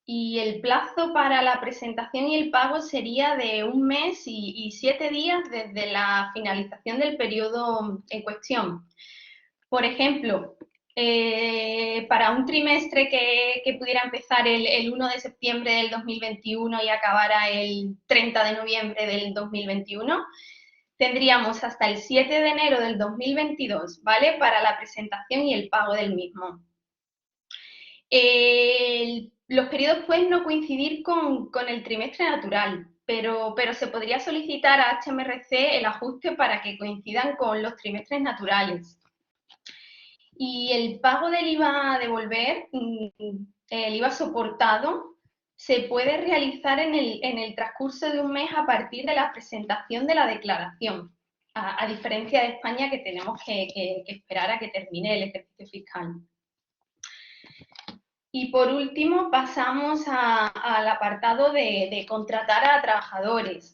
y el plazo para la presentación y el pago sería de 1 mes y 7 días desde la finalización del periodo en cuestión. Por ejemplo, para un trimestre que pudiera empezar el 1 de septiembre del 2021 y acabara el 30 de noviembre del 2021, tendríamos hasta el 7 de enero del 2022, ¿vale?, para la presentación y el pago del mismo. Los periodos pueden no coincidir con el trimestre natural, pero se podría solicitar a HMRC el ajuste para que coincidan con los trimestres naturales. Y el pago del IVA a devolver, el IVA soportado, se puede realizar en el transcurso de 1 mes a partir de la presentación de la declaración, a diferencia de España, que tenemos que esperar a que termine el ejercicio fiscal. Y por último pasamos al apartado de contratar a trabajadores.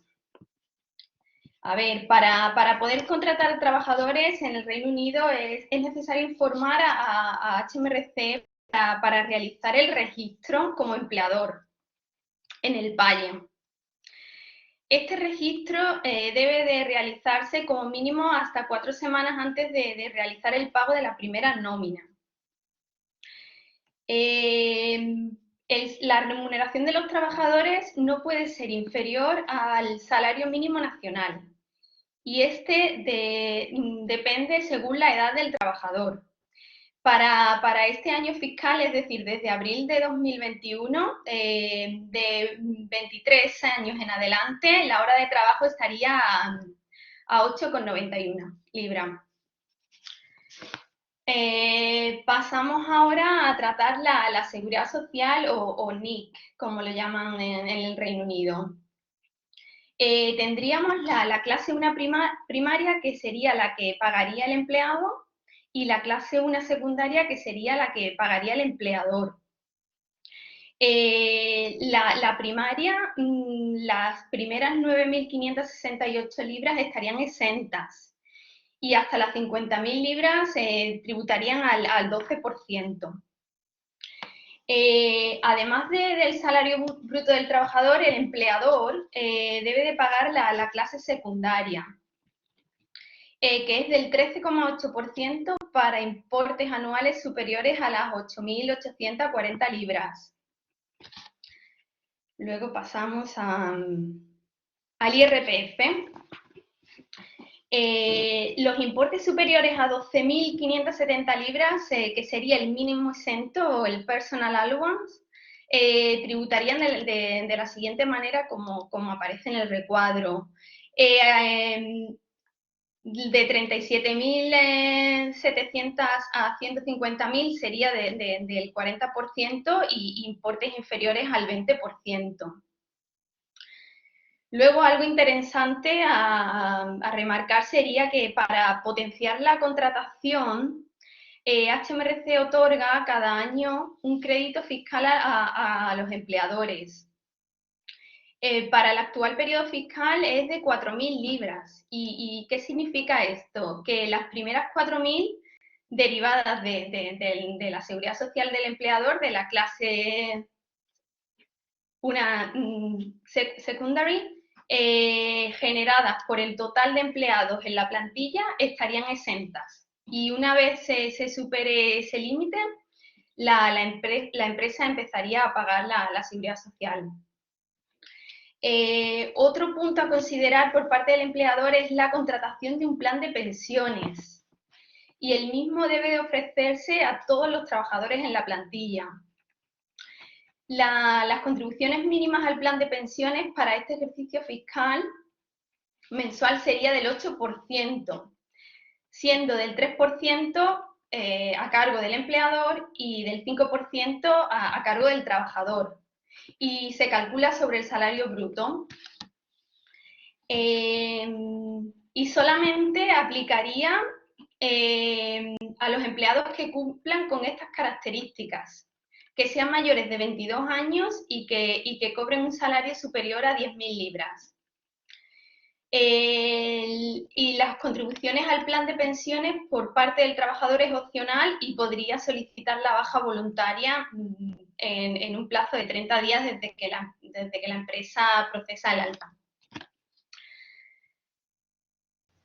A ver, para poder contratar trabajadores en el Reino Unido es necesario informar a HMRC para realizar el registro como empleador en el PAYE. Este registro debe de realizarse como mínimo hasta 4 semanas antes de realizar el pago de la primera nómina. La remuneración de los trabajadores no puede ser inferior al salario mínimo nacional. Y depende según la edad del trabajador. Para este año fiscal, es decir, desde abril de 2021, de 23 años en adelante, la hora de trabajo estaría a 8,91 libras. Pasamos ahora a tratar la seguridad social o NIC, como lo llaman en el Reino Unido. Tendríamos la clase 1 primaria, que sería la que pagaría el empleado, y la clase 1 secundaria, que sería la que pagaría el empleador. La primaria, las primeras 9.568 libras estarían exentas y hasta las 50.000 libras tributarían al 12%. Además del salario bruto del trabajador, el empleador debe de pagar la clase secundaria, que es del 13,8% para importes anuales superiores a las 8.840 libras. Luego pasamos al IRPF. Los importes superiores a 12.570 libras, que sería el mínimo exento o el personal allowance, tributarían de la siguiente manera, como aparece en el recuadro. De 37.700 a 150.000 sería del 40% y importes inferiores al 20%. Luego, algo interesante a remarcar sería que para potenciar la contratación, HMRC otorga cada año un crédito fiscal a los empleadores. Para el actual periodo fiscal es de 4.000 libras. ¿Y qué significa esto? Que las primeras 4.000 derivadas de la seguridad social del empleador, de la clase secondary, generadas por el total de empleados en la plantilla, estarían exentas. Y una vez se supere ese límite, la empresa empezaría a pagar la seguridad social. Otro punto a considerar por parte del empleador es la contratación de un plan de pensiones. Y el mismo debe de ofrecerse a todos los trabajadores en la plantilla. Las contribuciones mínimas al plan de pensiones para este ejercicio fiscal mensual sería del 8%, siendo del 3% a cargo del empleador y del 5% a cargo del trabajador. Y se calcula sobre el salario bruto. Y solamente aplicaría a los empleados que cumplan con estas características, que sean mayores de 22 años y que cobren un salario superior a 10.000 libras. Y las contribuciones al plan de pensiones por parte del trabajador es opcional y podría solicitar la baja voluntaria en un plazo de 30 días desde que la empresa procesa el alta.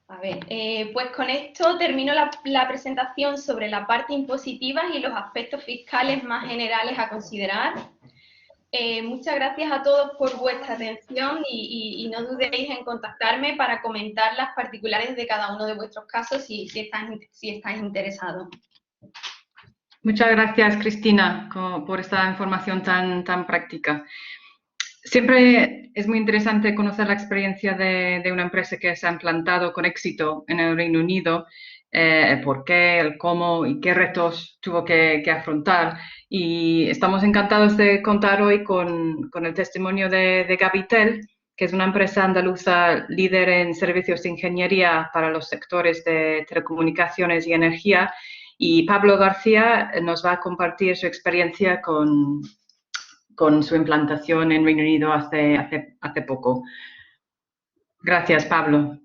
A ver, pues con esto termino la presentación sobre la parte impositiva y los aspectos fiscales más generales a considerar. Muchas gracias a todos por vuestra atención y no dudéis en contactarme para comentar las particulares de cada uno de vuestros casos si estáis interesados. Muchas gracias, Cristina, por esta información tan práctica. Siempre es muy interesante conocer la experiencia de una empresa que se ha implantado con éxito en el Reino Unido, el por qué, el cómo y qué retos tuvo que afrontar. Y estamos encantados de contar hoy con el testimonio de Gabitel, que es una empresa andaluza líder en servicios de ingeniería para los sectores de telecomunicaciones y energía. Y Pablo García nos va a compartir su experiencia con su implantación en Reino Unido hace poco. Gracias, Pablo.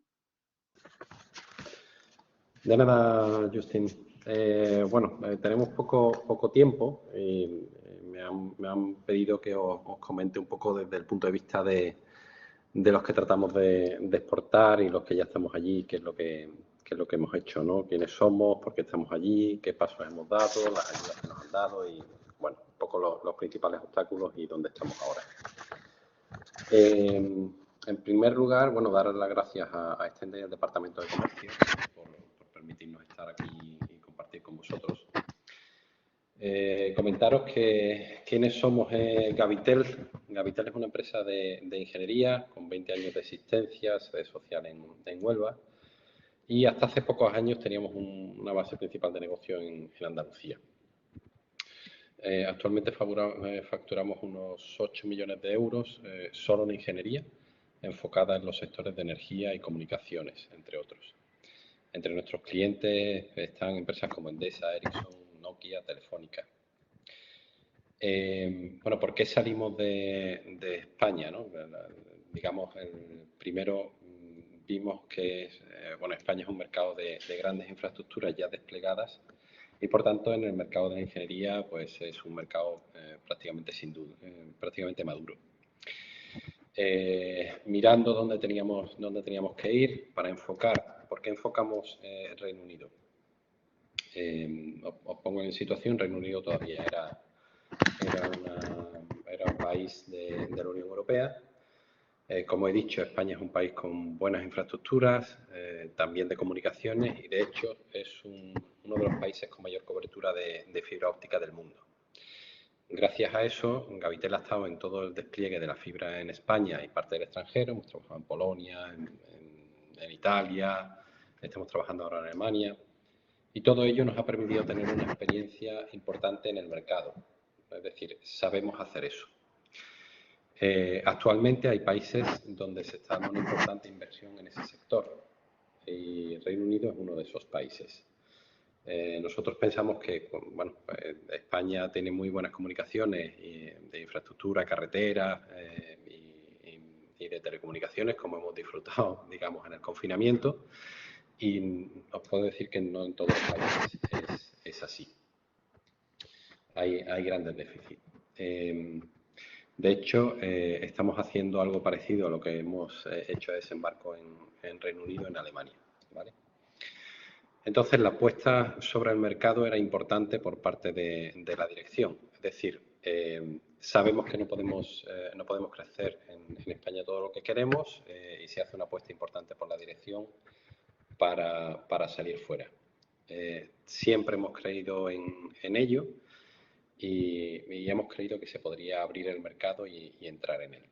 De nada, Justin. Tenemos poco tiempo y me han pedido que os comente un poco desde el punto de vista de los que tratamos de exportar y los que ya estamos allí, qué es lo que hemos hecho, ¿no? Quiénes somos, por qué estamos allí, qué pasos hemos dado, las ayudas que nos han dado y, bueno, un poco los principales obstáculos y dónde estamos ahora. En primer lugar, bueno, dar las gracias a Extenda y al Departamento de Comercio por permitirnos estar aquí y compartir con vosotros. Comentaros que quiénes somos Gabitel. Gabitel es una empresa de ingeniería con 20 años de existencia, sede social en Huelva, y hasta hace pocos años teníamos una base principal de negocio en Andalucía. Actualmente facturamos unos 8 millones de euros solo en ingeniería, enfocada en los sectores de energía y comunicaciones, entre otros. Entre nuestros clientes están empresas como Endesa, Ericsson, Nokia, Telefónica. ¿Por qué salimos de España, ¿no? Digamos, primero vimos que España es un mercado de grandes infraestructuras ya desplegadas y, por tanto, en el mercado de la ingeniería pues es un mercado prácticamente maduro. Mirando dónde teníamos que ir para enfocar. ¿Por qué enfocamos el Reino Unido? Os pongo en situación, Reino Unido todavía era un país de la Unión Europea. Como he dicho, España es un país con buenas infraestructuras, también de comunicaciones y, de hecho, es uno de los países con mayor cobertura de fibra óptica del mundo. Gracias a eso, Gabitel ha estado en todo el despliegue de la fibra en España y parte del extranjero. Hemos trabajado en Polonia, en Italia, estamos trabajando ahora en Alemania. Y todo ello nos ha permitido tener una experiencia importante en el mercado. Es decir, sabemos hacer eso. Actualmente hay países donde se está dando una importante inversión en ese sector y Reino Unido es uno de esos países. Nosotros pensamos que España tiene muy buenas comunicaciones de infraestructura, carreteras y de telecomunicaciones, como hemos disfrutado, digamos, en el confinamiento. y os puedo decir que no en todos los países es así. Hay grandes déficits. De hecho, estamos haciendo algo parecido a lo que hemos hecho de desembarco en Reino Unido, en Alemania, ¿vale? Entonces, la apuesta sobre el mercado era importante por parte de la dirección. Es decir, sabemos que no podemos crecer en España todo lo que queremos y se hace una apuesta importante por la dirección para salir fuera. Siempre hemos creído en ello y hemos creído que se podría abrir el mercado y entrar en él.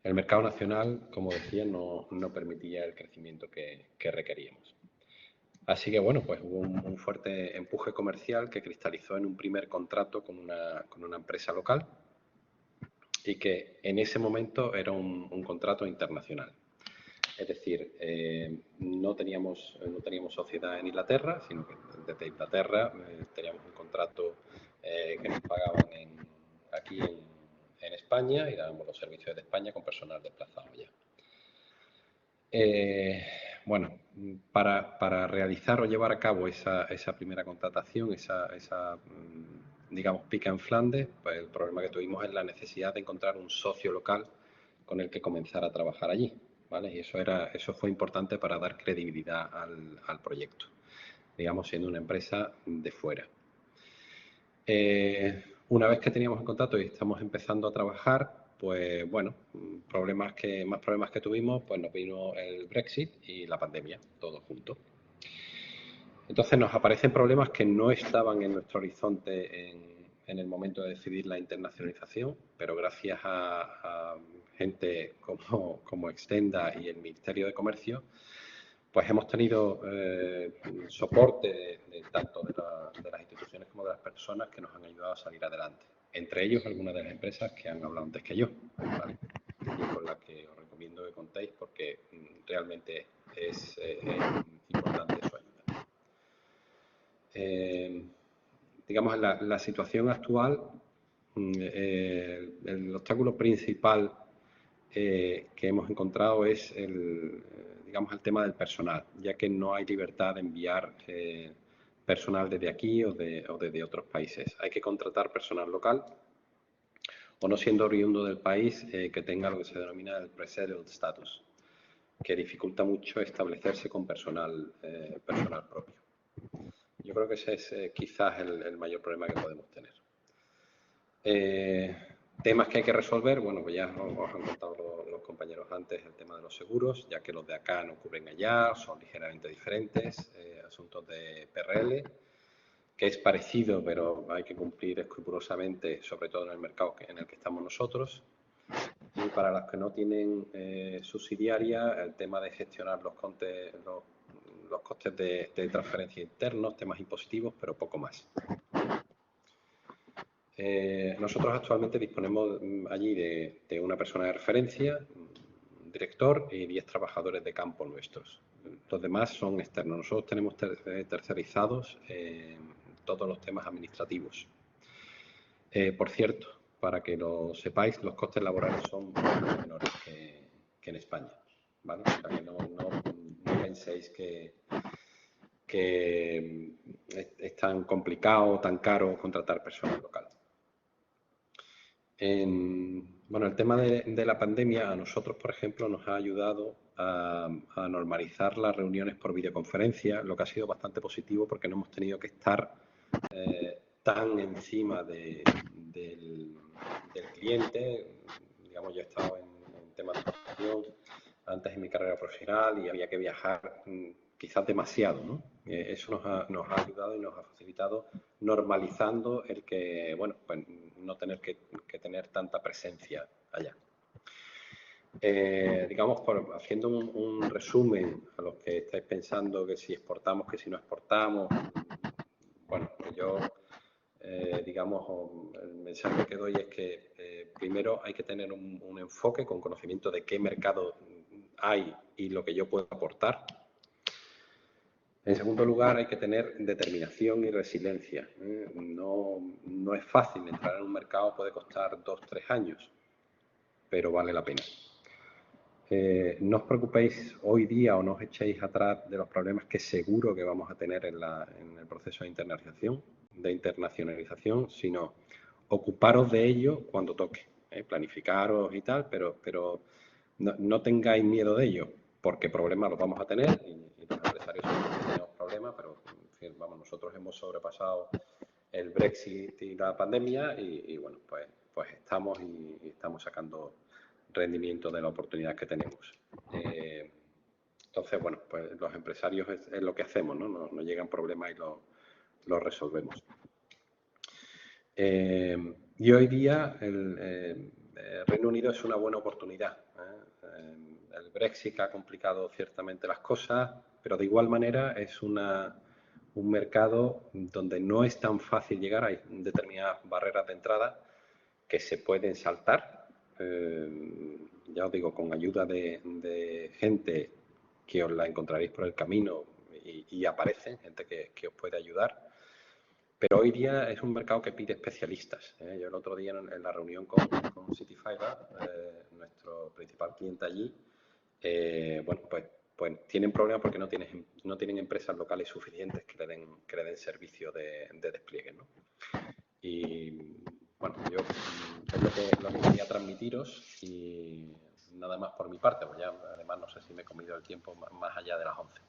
El mercado nacional, como decía, no permitía el crecimiento que requeríamos. Así que, bueno, pues hubo un fuerte empuje comercial que cristalizó en un primer contrato con una empresa local y que en ese momento era un contrato internacional. Es decir, no teníamos sociedad en Inglaterra, sino que desde Inglaterra teníamos un contrato que nos pagaban aquí en España y dábamos los servicios de España con personal desplazado ya. Bueno, para realizar o llevar a cabo esa primera contratación, esa digamos, pica en Flandes, pues el problema que tuvimos es la necesidad de encontrar un socio local con el que comenzar a trabajar allí, ¿vale? Y eso fue importante para dar credibilidad al proyecto, digamos, siendo una empresa de fuera. Una vez que teníamos el contrato y estamos empezando a trabajar, pues bueno, más problemas que tuvimos, pues nos vino el Brexit y la pandemia, todo junto. Entonces nos aparecen problemas que no estaban en nuestro horizonte en el momento de decidir la internacionalización, pero gracias a gente como Extenda y el Ministerio de Comercio, pues hemos tenido soporte tanto de las instituciones como de las personas que nos han ayudado a salir adelante. Entre ellos, algunas de las empresas que han hablado antes que yo, ¿vale? Y con las que os recomiendo que contéis porque realmente es importante su ayuda. Digamos, en la situación actual, el obstáculo principal que hemos encontrado es digamos, el tema del personal, ya que no hay libertad de enviar personal desde aquí o desde otros países. Hay que contratar personal local o no siendo oriundo del país que tenga lo que se denomina el pre-settled status, que dificulta mucho establecerse con personal propio. Yo creo que ese es quizás el mayor problema que podemos tener. Temas que hay que resolver, bueno, pues ya os han contado los compañeros antes el tema de los seguros, ya que los de acá no cubren allá, son ligeramente diferentes, asuntos de PRL, que es parecido, pero hay que cumplir escrupulosamente, sobre todo en el mercado en el que estamos nosotros. Y para los que no tienen subsidiaria, el tema de gestionar los costes de transferencia internos, temas impositivos, pero poco más. Nosotros actualmente disponemos allí de una persona de referencia, un director y 10 trabajadores de campo nuestros. Los demás son externos. Nosotros tenemos tercerizados todos los temas administrativos. Por cierto, para que lo sepáis, los costes laborales son menores que en España, ¿vale? O sea, que no penséis que es tan complicado o tan caro contratar personal local. Bueno, el tema de la pandemia a nosotros, por ejemplo, nos ha ayudado a normalizar las reuniones por videoconferencia, lo que ha sido bastante positivo porque no hemos tenido que estar tan encima del cliente. Digamos, yo he estado en temas de formación antes en mi carrera profesional y había que viajar quizás demasiado, ¿no? Eso nos ha ayudado y nos ha facilitado normalizando el que, bueno, pues no tener que tener tanta presencia allá. Digamos, haciendo un resumen a los que estáis pensando que si exportamos, que si no exportamos, bueno, yo, digamos, el mensaje que doy es que primero hay que tener un enfoque con conocimiento de qué mercado hay y lo que yo puedo aportar. En segundo lugar, hay que tener determinación y resiliencia. No es fácil, entrar en un mercado puede costar 2 o 3 años, pero vale la pena. no os preocupéis hoy día o no os echéis atrás de los problemas que seguro que vamos a tener en el proceso de internacionalización, sino ocuparos de ello cuando toque, planificaros y tal, pero no tengáis miedo de ello, porque problemas los vamos a tener y los empresarios tenemos problemas, pero en fin, vamos, nosotros hemos sobrepasado el Brexit y la pandemia y bueno, pues estamos y estamos sacando rendimiento de la oportunidad que tenemos. Entonces, bueno, pues los empresarios es lo que hacemos, ¿no? Nos llegan problemas y los resolvemos. Y hoy día el Reino Unido es una buena oportunidad. El Brexit ha complicado ciertamente las cosas, pero de igual manera es un mercado donde no es tan fácil llegar. Hay determinadas barreras de entrada que se pueden saltar. Ya os digo, con ayuda de gente que os la encontraréis por el camino y aparecen, gente que os puede ayudar. Pero hoy día es un mercado que pide especialistas. Yo el otro día en la reunión con CityFibre, nuestro principal cliente allí, bueno, pues tienen problemas porque no tienen empresas locales suficientes que le den servicio de despliegue, ¿no? Y bueno, yo es lo que quería transmitiros y nada más por mi parte, pues ya además no sé si me he comido el tiempo más allá de las 11.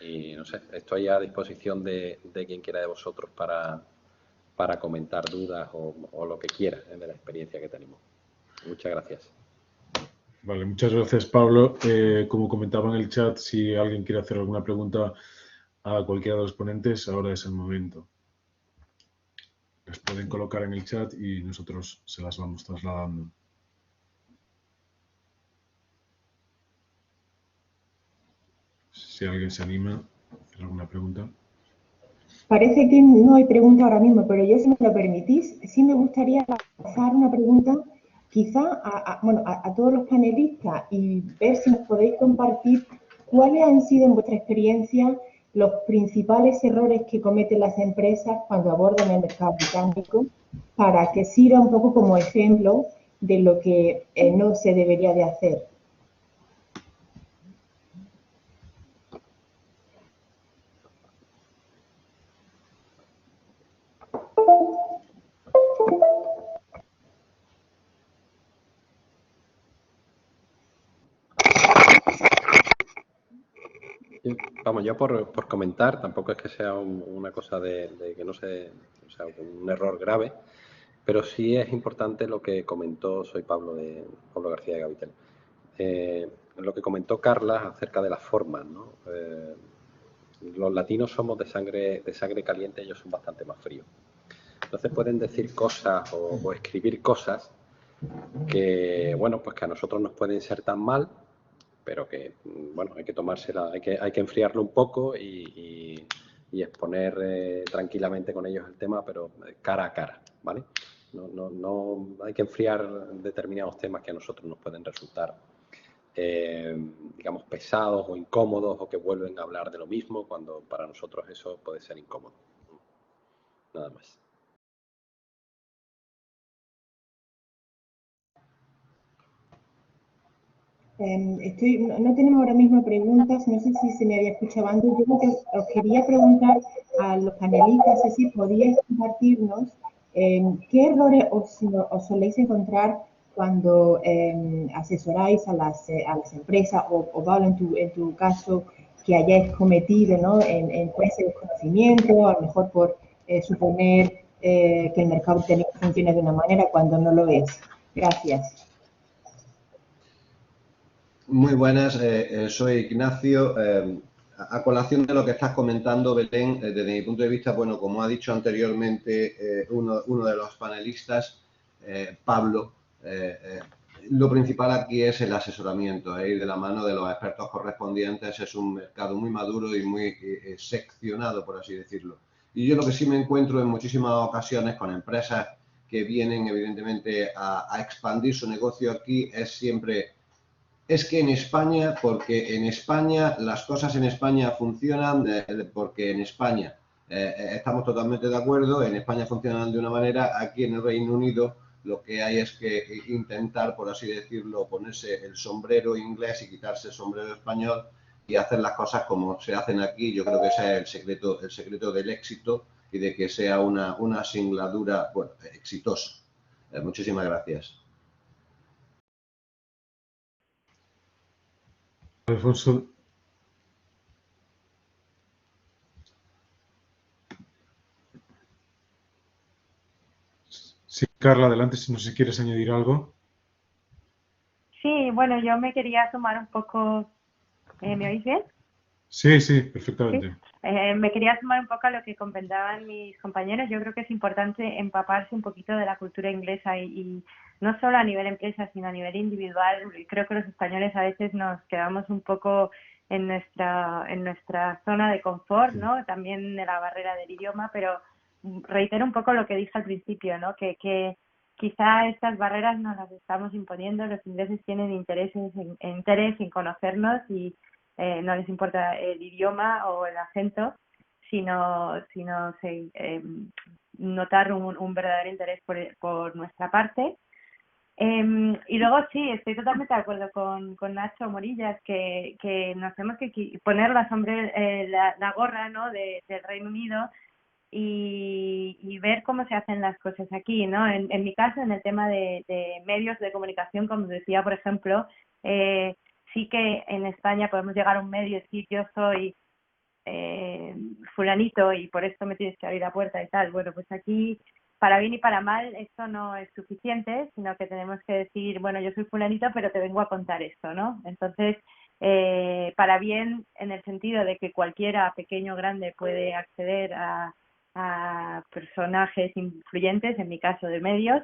Y no sé, estoy a disposición de quien quiera de vosotros para comentar dudas o lo que quiera de la experiencia que tenemos. Muchas gracias. Vale, muchas gracias, Pablo. Como comentaba en el chat, si alguien quiere hacer alguna pregunta a cualquiera de los ponentes, ahora es el momento. Las pueden colocar en el chat y nosotros se las vamos trasladando. Si alguien se anima a hacer alguna pregunta. Parece que no hay pregunta ahora mismo, pero yo, si me lo permitís, sí me gustaría lanzar una pregunta quizá a todos los panelistas y ver si nos podéis compartir cuáles han sido en vuestra experiencia los principales errores que cometen las empresas cuando abordan el mercado británico, para que sirva un poco como ejemplo de lo que no se debería de hacer. Vamos, yo por comentar, tampoco es que sea una cosa de que no sé, o sea, un error grave, pero sí es importante lo que comentó, soy Pablo García de Gavitel, lo que comentó Carla acerca de las formas, ¿no? Los latinos somos de sangre caliente, ellos son bastante más fríos. Entonces pueden decir cosas o escribir cosas que, bueno, pues que a nosotros nos pueden ser tan mal, pero que, bueno, hay que tomársela, hay que enfriarlo un poco y exponer tranquilamente con ellos el tema, pero cara a cara, ¿vale? No hay que enfriar determinados temas que a nosotros nos pueden resultar, digamos, pesados o incómodos, o que vuelven a hablar de lo mismo, cuando para nosotros eso puede ser incómodo. Nada más. No tenemos ahora mismo preguntas, no sé si se me había escuchado antes. Yo lo que os quería preguntar a los panelistas es si podíais compartirnos qué errores os soléis encontrar cuando asesoráis a las empresas, o Pablo, en tu caso, que hayáis cometido, ¿no? en ese desconocimiento, a lo mejor por suponer que el mercado técnico funciona de una manera cuando no lo es. Gracias. Muy buenas, soy Ignacio. A colación de lo que estás comentando, Belén, desde mi punto de vista, bueno, como ha dicho anteriormente uno de los panelistas, Pablo, lo principal aquí es el asesoramiento, ir de la mano de los expertos correspondientes. Es un mercado muy maduro y muy seccionado, por así decirlo. Y yo lo que sí me encuentro en muchísimas ocasiones con empresas que vienen, evidentemente, a expandir su negocio aquí, es siempre... Es que en España, porque en España, las cosas en España funcionan, porque en España estamos totalmente de acuerdo, en España funcionan de una manera, aquí en el Reino Unido lo que hay es que intentar, por así decirlo, ponerse el sombrero inglés y quitarse el sombrero español y hacer las cosas como se hacen aquí. Yo creo que ese es el secreto del éxito y de que sea una singladura, bueno, exitosa. Muchísimas gracias. Alfonso. Sí, Carla, adelante, si no sé si quieres añadir algo. Sí, bueno, yo me quería sumar un poco. ¿Me oís bien? Sí, sí, perfectamente. Sí. Me quería sumar un poco a lo que comentaban mis compañeros. Yo creo que es importante empaparse un poquito de la cultura inglesa y no solo a nivel empresa, sino a nivel individual. Creo que los españoles a veces nos quedamos un poco en nuestra zona de confort, ¿no? También de la barrera del idioma, pero reitero un poco lo que dije al principio, ¿no? Que quizá estas barreras nos las estamos imponiendo. Los ingleses tienen interés en conocernos y no les importa el idioma o el acento, sino notar un verdadero interés por nuestra parte. Y luego sí, estoy totalmente de acuerdo con Nacho Morillas, que nos tenemos que poner la gorra, ¿no? del Reino Unido y ver cómo se hacen las cosas aquí, ¿no? En mi caso, en el tema de medios de comunicación, como decía, por ejemplo, sí que en España podemos llegar a un medio y decir yo soy fulanito y por esto me tienes que abrir la puerta y tal. Bueno, pues aquí, para bien y para mal, esto no es suficiente, sino que tenemos que decir, bueno, yo soy fulanito, pero te vengo a contar esto, ¿no? Entonces, para bien en el sentido de que cualquiera, pequeño o grande, puede acceder a personajes influyentes, en mi caso de medios,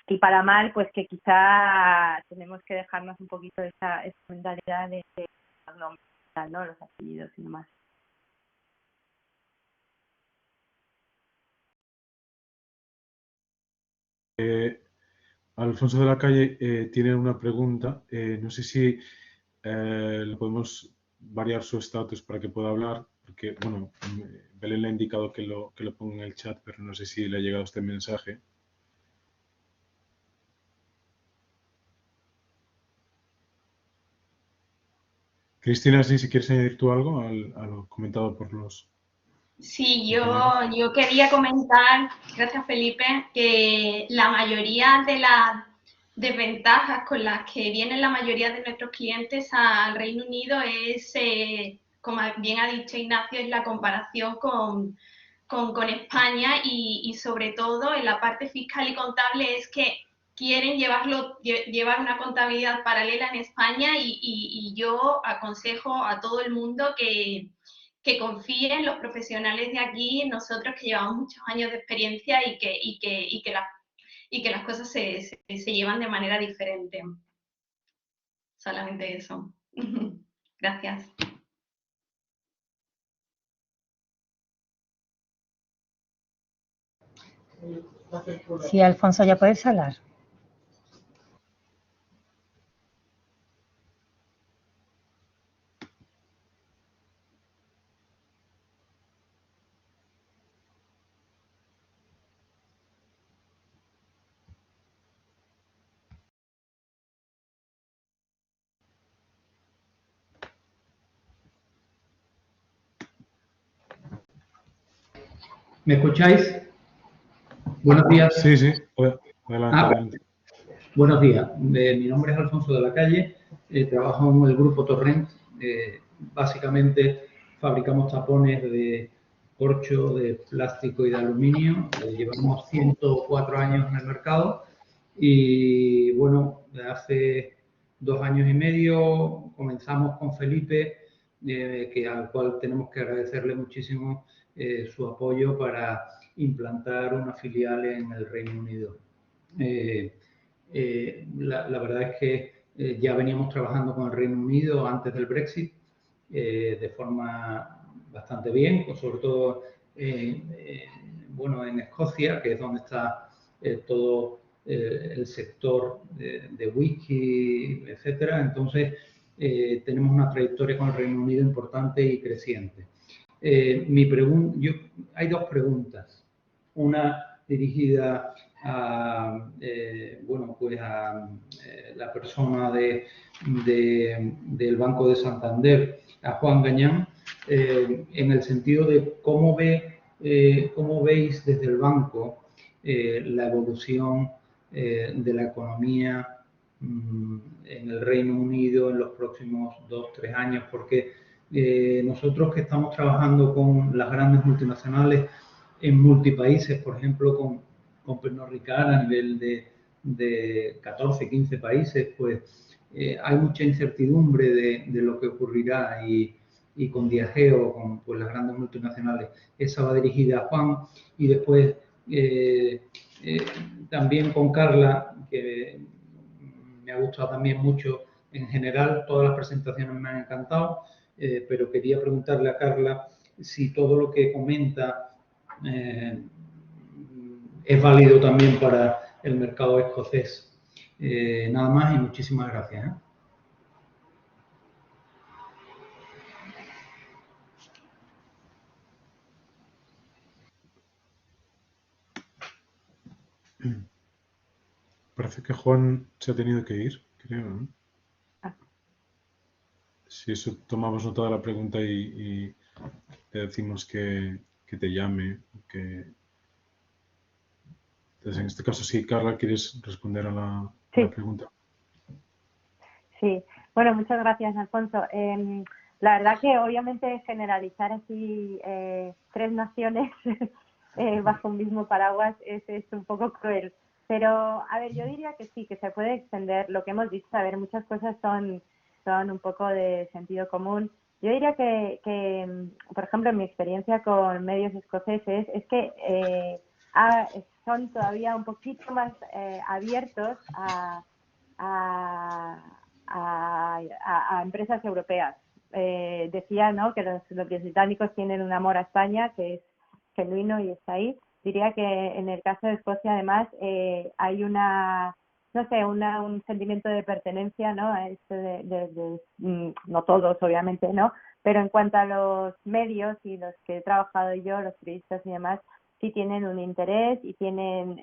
y para mal, pues que quizá tenemos que dejarnos un poquito de esa mentalidad de los nombres, ¿no? Los apellidos y demás. Alfonso de la Calle tiene una pregunta. No sé si le podemos variar su estatus para que pueda hablar, porque, bueno, Belén le ha indicado que lo ponga en el chat, pero no sé si le ha llegado este mensaje. Cristina, sí, si quieres añadir tú algo a lo comentado por los... Sí, yo quería comentar, gracias Felipe, que la mayoría de las desventajas con las que vienen la mayoría de nuestros clientes al Reino Unido es, como bien ha dicho Ignacio, es la comparación con España y sobre todo en la parte fiscal y contable es que quieren llevar una contabilidad paralela en España y yo aconsejo a todo el mundo que confíen en los profesionales de aquí, en nosotros que llevamos muchos años de experiencia y que las cosas se llevan de manera diferente. Solamente eso. Gracias. Sí, Alfonso, ¿ya puedes hablar? ¿Me escucháis? Buenos días. Sí, sí. Adelante, adelante. Buenos días. Mi nombre es Alfonso de la Calle. Trabajo en el grupo Torrent. Básicamente fabricamos tapones de corcho, de plástico y de aluminio. Llevamos 104 años en el mercado y, bueno, hace 2 años y medio comenzamos con Felipe, al cual tenemos que agradecerle muchísimo su apoyo para implantar una filial en el Reino Unido. La verdad es que ya veníamos trabajando con el Reino Unido antes del Brexit de forma bastante bien, sobre todo bueno, en Escocia, que es donde está todo el sector de whisky, etcétera. Entonces, tenemos una trayectoria con el Reino Unido importante y creciente. Hay 2 preguntas. Una dirigida bueno, pues a la persona del Banco de Santander, a Juan Gañán, en el sentido de cómo veis desde el banco la evolución de la economía en el Reino Unido en los próximos 2-3 años, porque nosotros que estamos trabajando con las grandes multinacionales en multipaíses, por ejemplo, con Pernod Ricard a nivel de 14-15 países, pues hay mucha incertidumbre de lo que ocurrirá y con Diageo, con pues, las grandes multinacionales. Esa va dirigida a Juan y después también con Carla, que me ha gustado también mucho en general, todas las presentaciones me han encantado, pero quería preguntarle a Carla si todo lo que comenta es válido también para el mercado escocés. Nada más y muchísimas gracias. Parece que Juan se ha tenido que ir, creo, ¿no? Si eso, tomamos nota de la pregunta y le decimos que te llame. Entonces, en este caso, sí, Carla, ¿quieres responder a la pregunta? Sí, bueno, muchas gracias, Alfonso. La verdad que obviamente generalizar así 3 naciones bajo un mismo paraguas es un poco cruel. Pero, a ver, yo diría que sí, que se puede extender. Lo que hemos visto, a ver, muchas cosas son un poco de sentido común. Yo diría que, por ejemplo, en mi experiencia con medios escoceses, es que son todavía un poquito más abiertos a empresas europeas. Decía, ¿no?, que los británicos tienen un amor a España que es genuino y está ahí. Diría que en el caso de Escocia, además, hay un sentimiento de pertenencia, ¿no? A esto no todos, obviamente, ¿no? Pero en cuanto a los medios y los que he trabajado yo, los periodistas y demás, sí tienen un interés y tienen...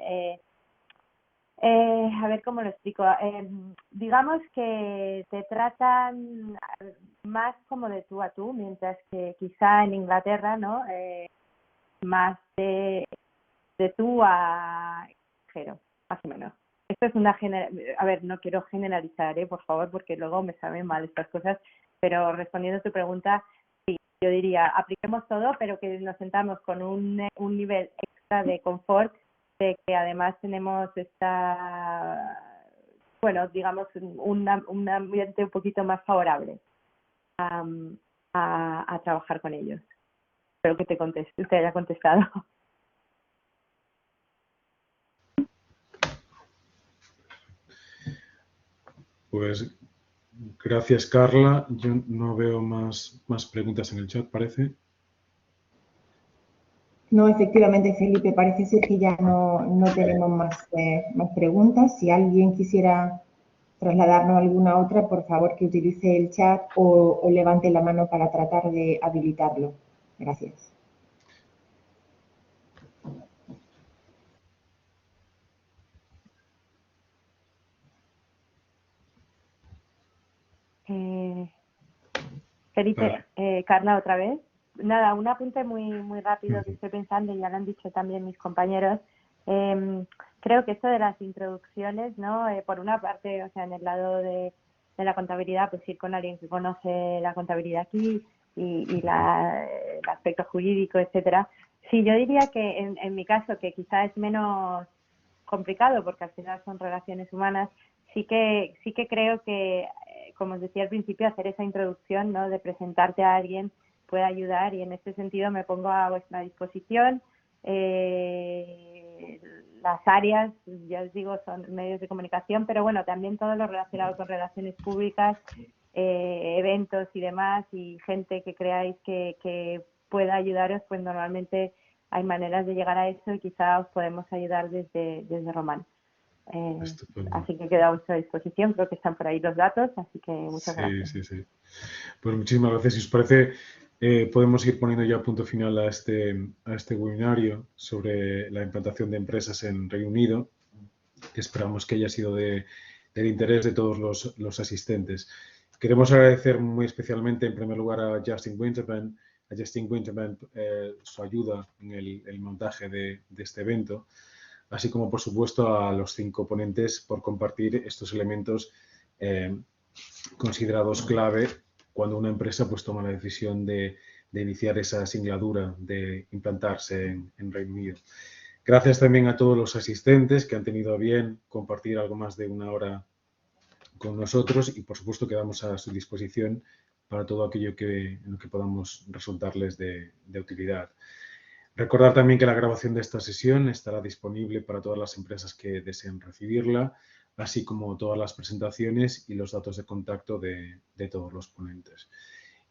a ver cómo lo explico. Digamos que te tratan más como de tú a tú, mientras que quizá en Inglaterra, ¿no? Más de tú a extranjero, más o menos. Esto es a ver, no quiero generalizar, por favor, porque luego me saben mal estas cosas, pero respondiendo a tu pregunta, sí, yo diría, apliquemos todo, pero que nos sentamos con un nivel extra de confort, de que además tenemos digamos, un ambiente un poquito más favorable a trabajar con ellos. Espero que te haya contestado. Pues gracias, Carla. Yo no veo más preguntas en el chat, parece. No, efectivamente, Felipe, parece ser que ya no tenemos más preguntas. Si alguien quisiera trasladarnos alguna otra, por favor que utilice el chat o levante la mano para tratar de habilitarlo. Gracias. Felipe, Carla, otra vez. Nada, un apunte muy rápido que estoy pensando, y ya lo han dicho también mis compañeros. Creo que esto de las introducciones, ¿no? Por una parte, o sea, en el lado de la contabilidad, pues ir con alguien que conoce la contabilidad aquí y el aspecto jurídico, etcétera. Sí, yo diría que en mi caso, que quizá es menos complicado porque al final son relaciones humanas, sí que creo que, como os decía al principio, hacer esa introducción, ¿no?, de presentarte a alguien puede ayudar, y en este sentido me pongo a vuestra disposición. Las áreas, ya os digo, son medios de comunicación, pero bueno, también todo lo relacionado con relaciones públicas, eventos y demás, y gente que creáis que pueda ayudaros, pues normalmente hay maneras de llegar a eso y quizá os podemos ayudar desde Román. Así que quedo a vuestra disposición, creo que están por ahí los datos, así que muchas gracias. Sí. Pues muchísimas gracias. Si os parece, podemos ir poniendo ya punto final a este webinario sobre la implantación de empresas en Reino Unido, que esperamos que haya sido del interés de todos los asistentes. Queremos agradecer muy especialmente, en primer lugar, a Justin Winterman, su ayuda en el montaje de este evento, así como, por supuesto, a los 5 ponentes por compartir estos elementos considerados clave cuando una empresa pues, toma la decisión de iniciar esa singladura, de implantarse en Reino Unido. Gracias también a todos los asistentes que han tenido a bien compartir algo más de 1 hora con nosotros y, por supuesto, quedamos a su disposición para todo aquello en lo que podamos resultarles de utilidad. Recordar también que la grabación de esta sesión estará disponible para todas las empresas que deseen recibirla, así como todas las presentaciones y los datos de contacto de todos los ponentes.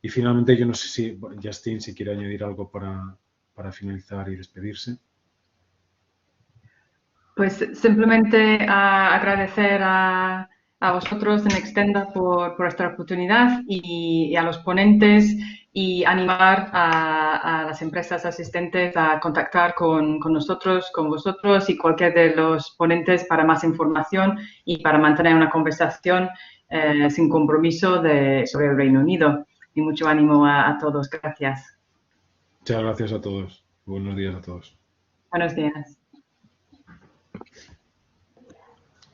Y finalmente, yo no sé si Justin, si quiere añadir algo para finalizar y despedirse. Pues simplemente agradecer a vosotros en Extenda por esta oportunidad y a los ponentes y animar a las empresas asistentes a contactar con nosotros, con vosotros y cualquier de los ponentes para más información y para mantener una conversación sin compromiso sobre el Reino Unido. Y mucho ánimo a todos. Gracias. Muchas gracias a todos. Buenos días a todos. Buenos días.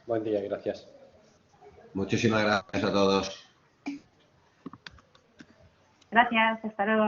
Buen día, gracias. Muchísimas gracias a todos. Gracias, hasta luego.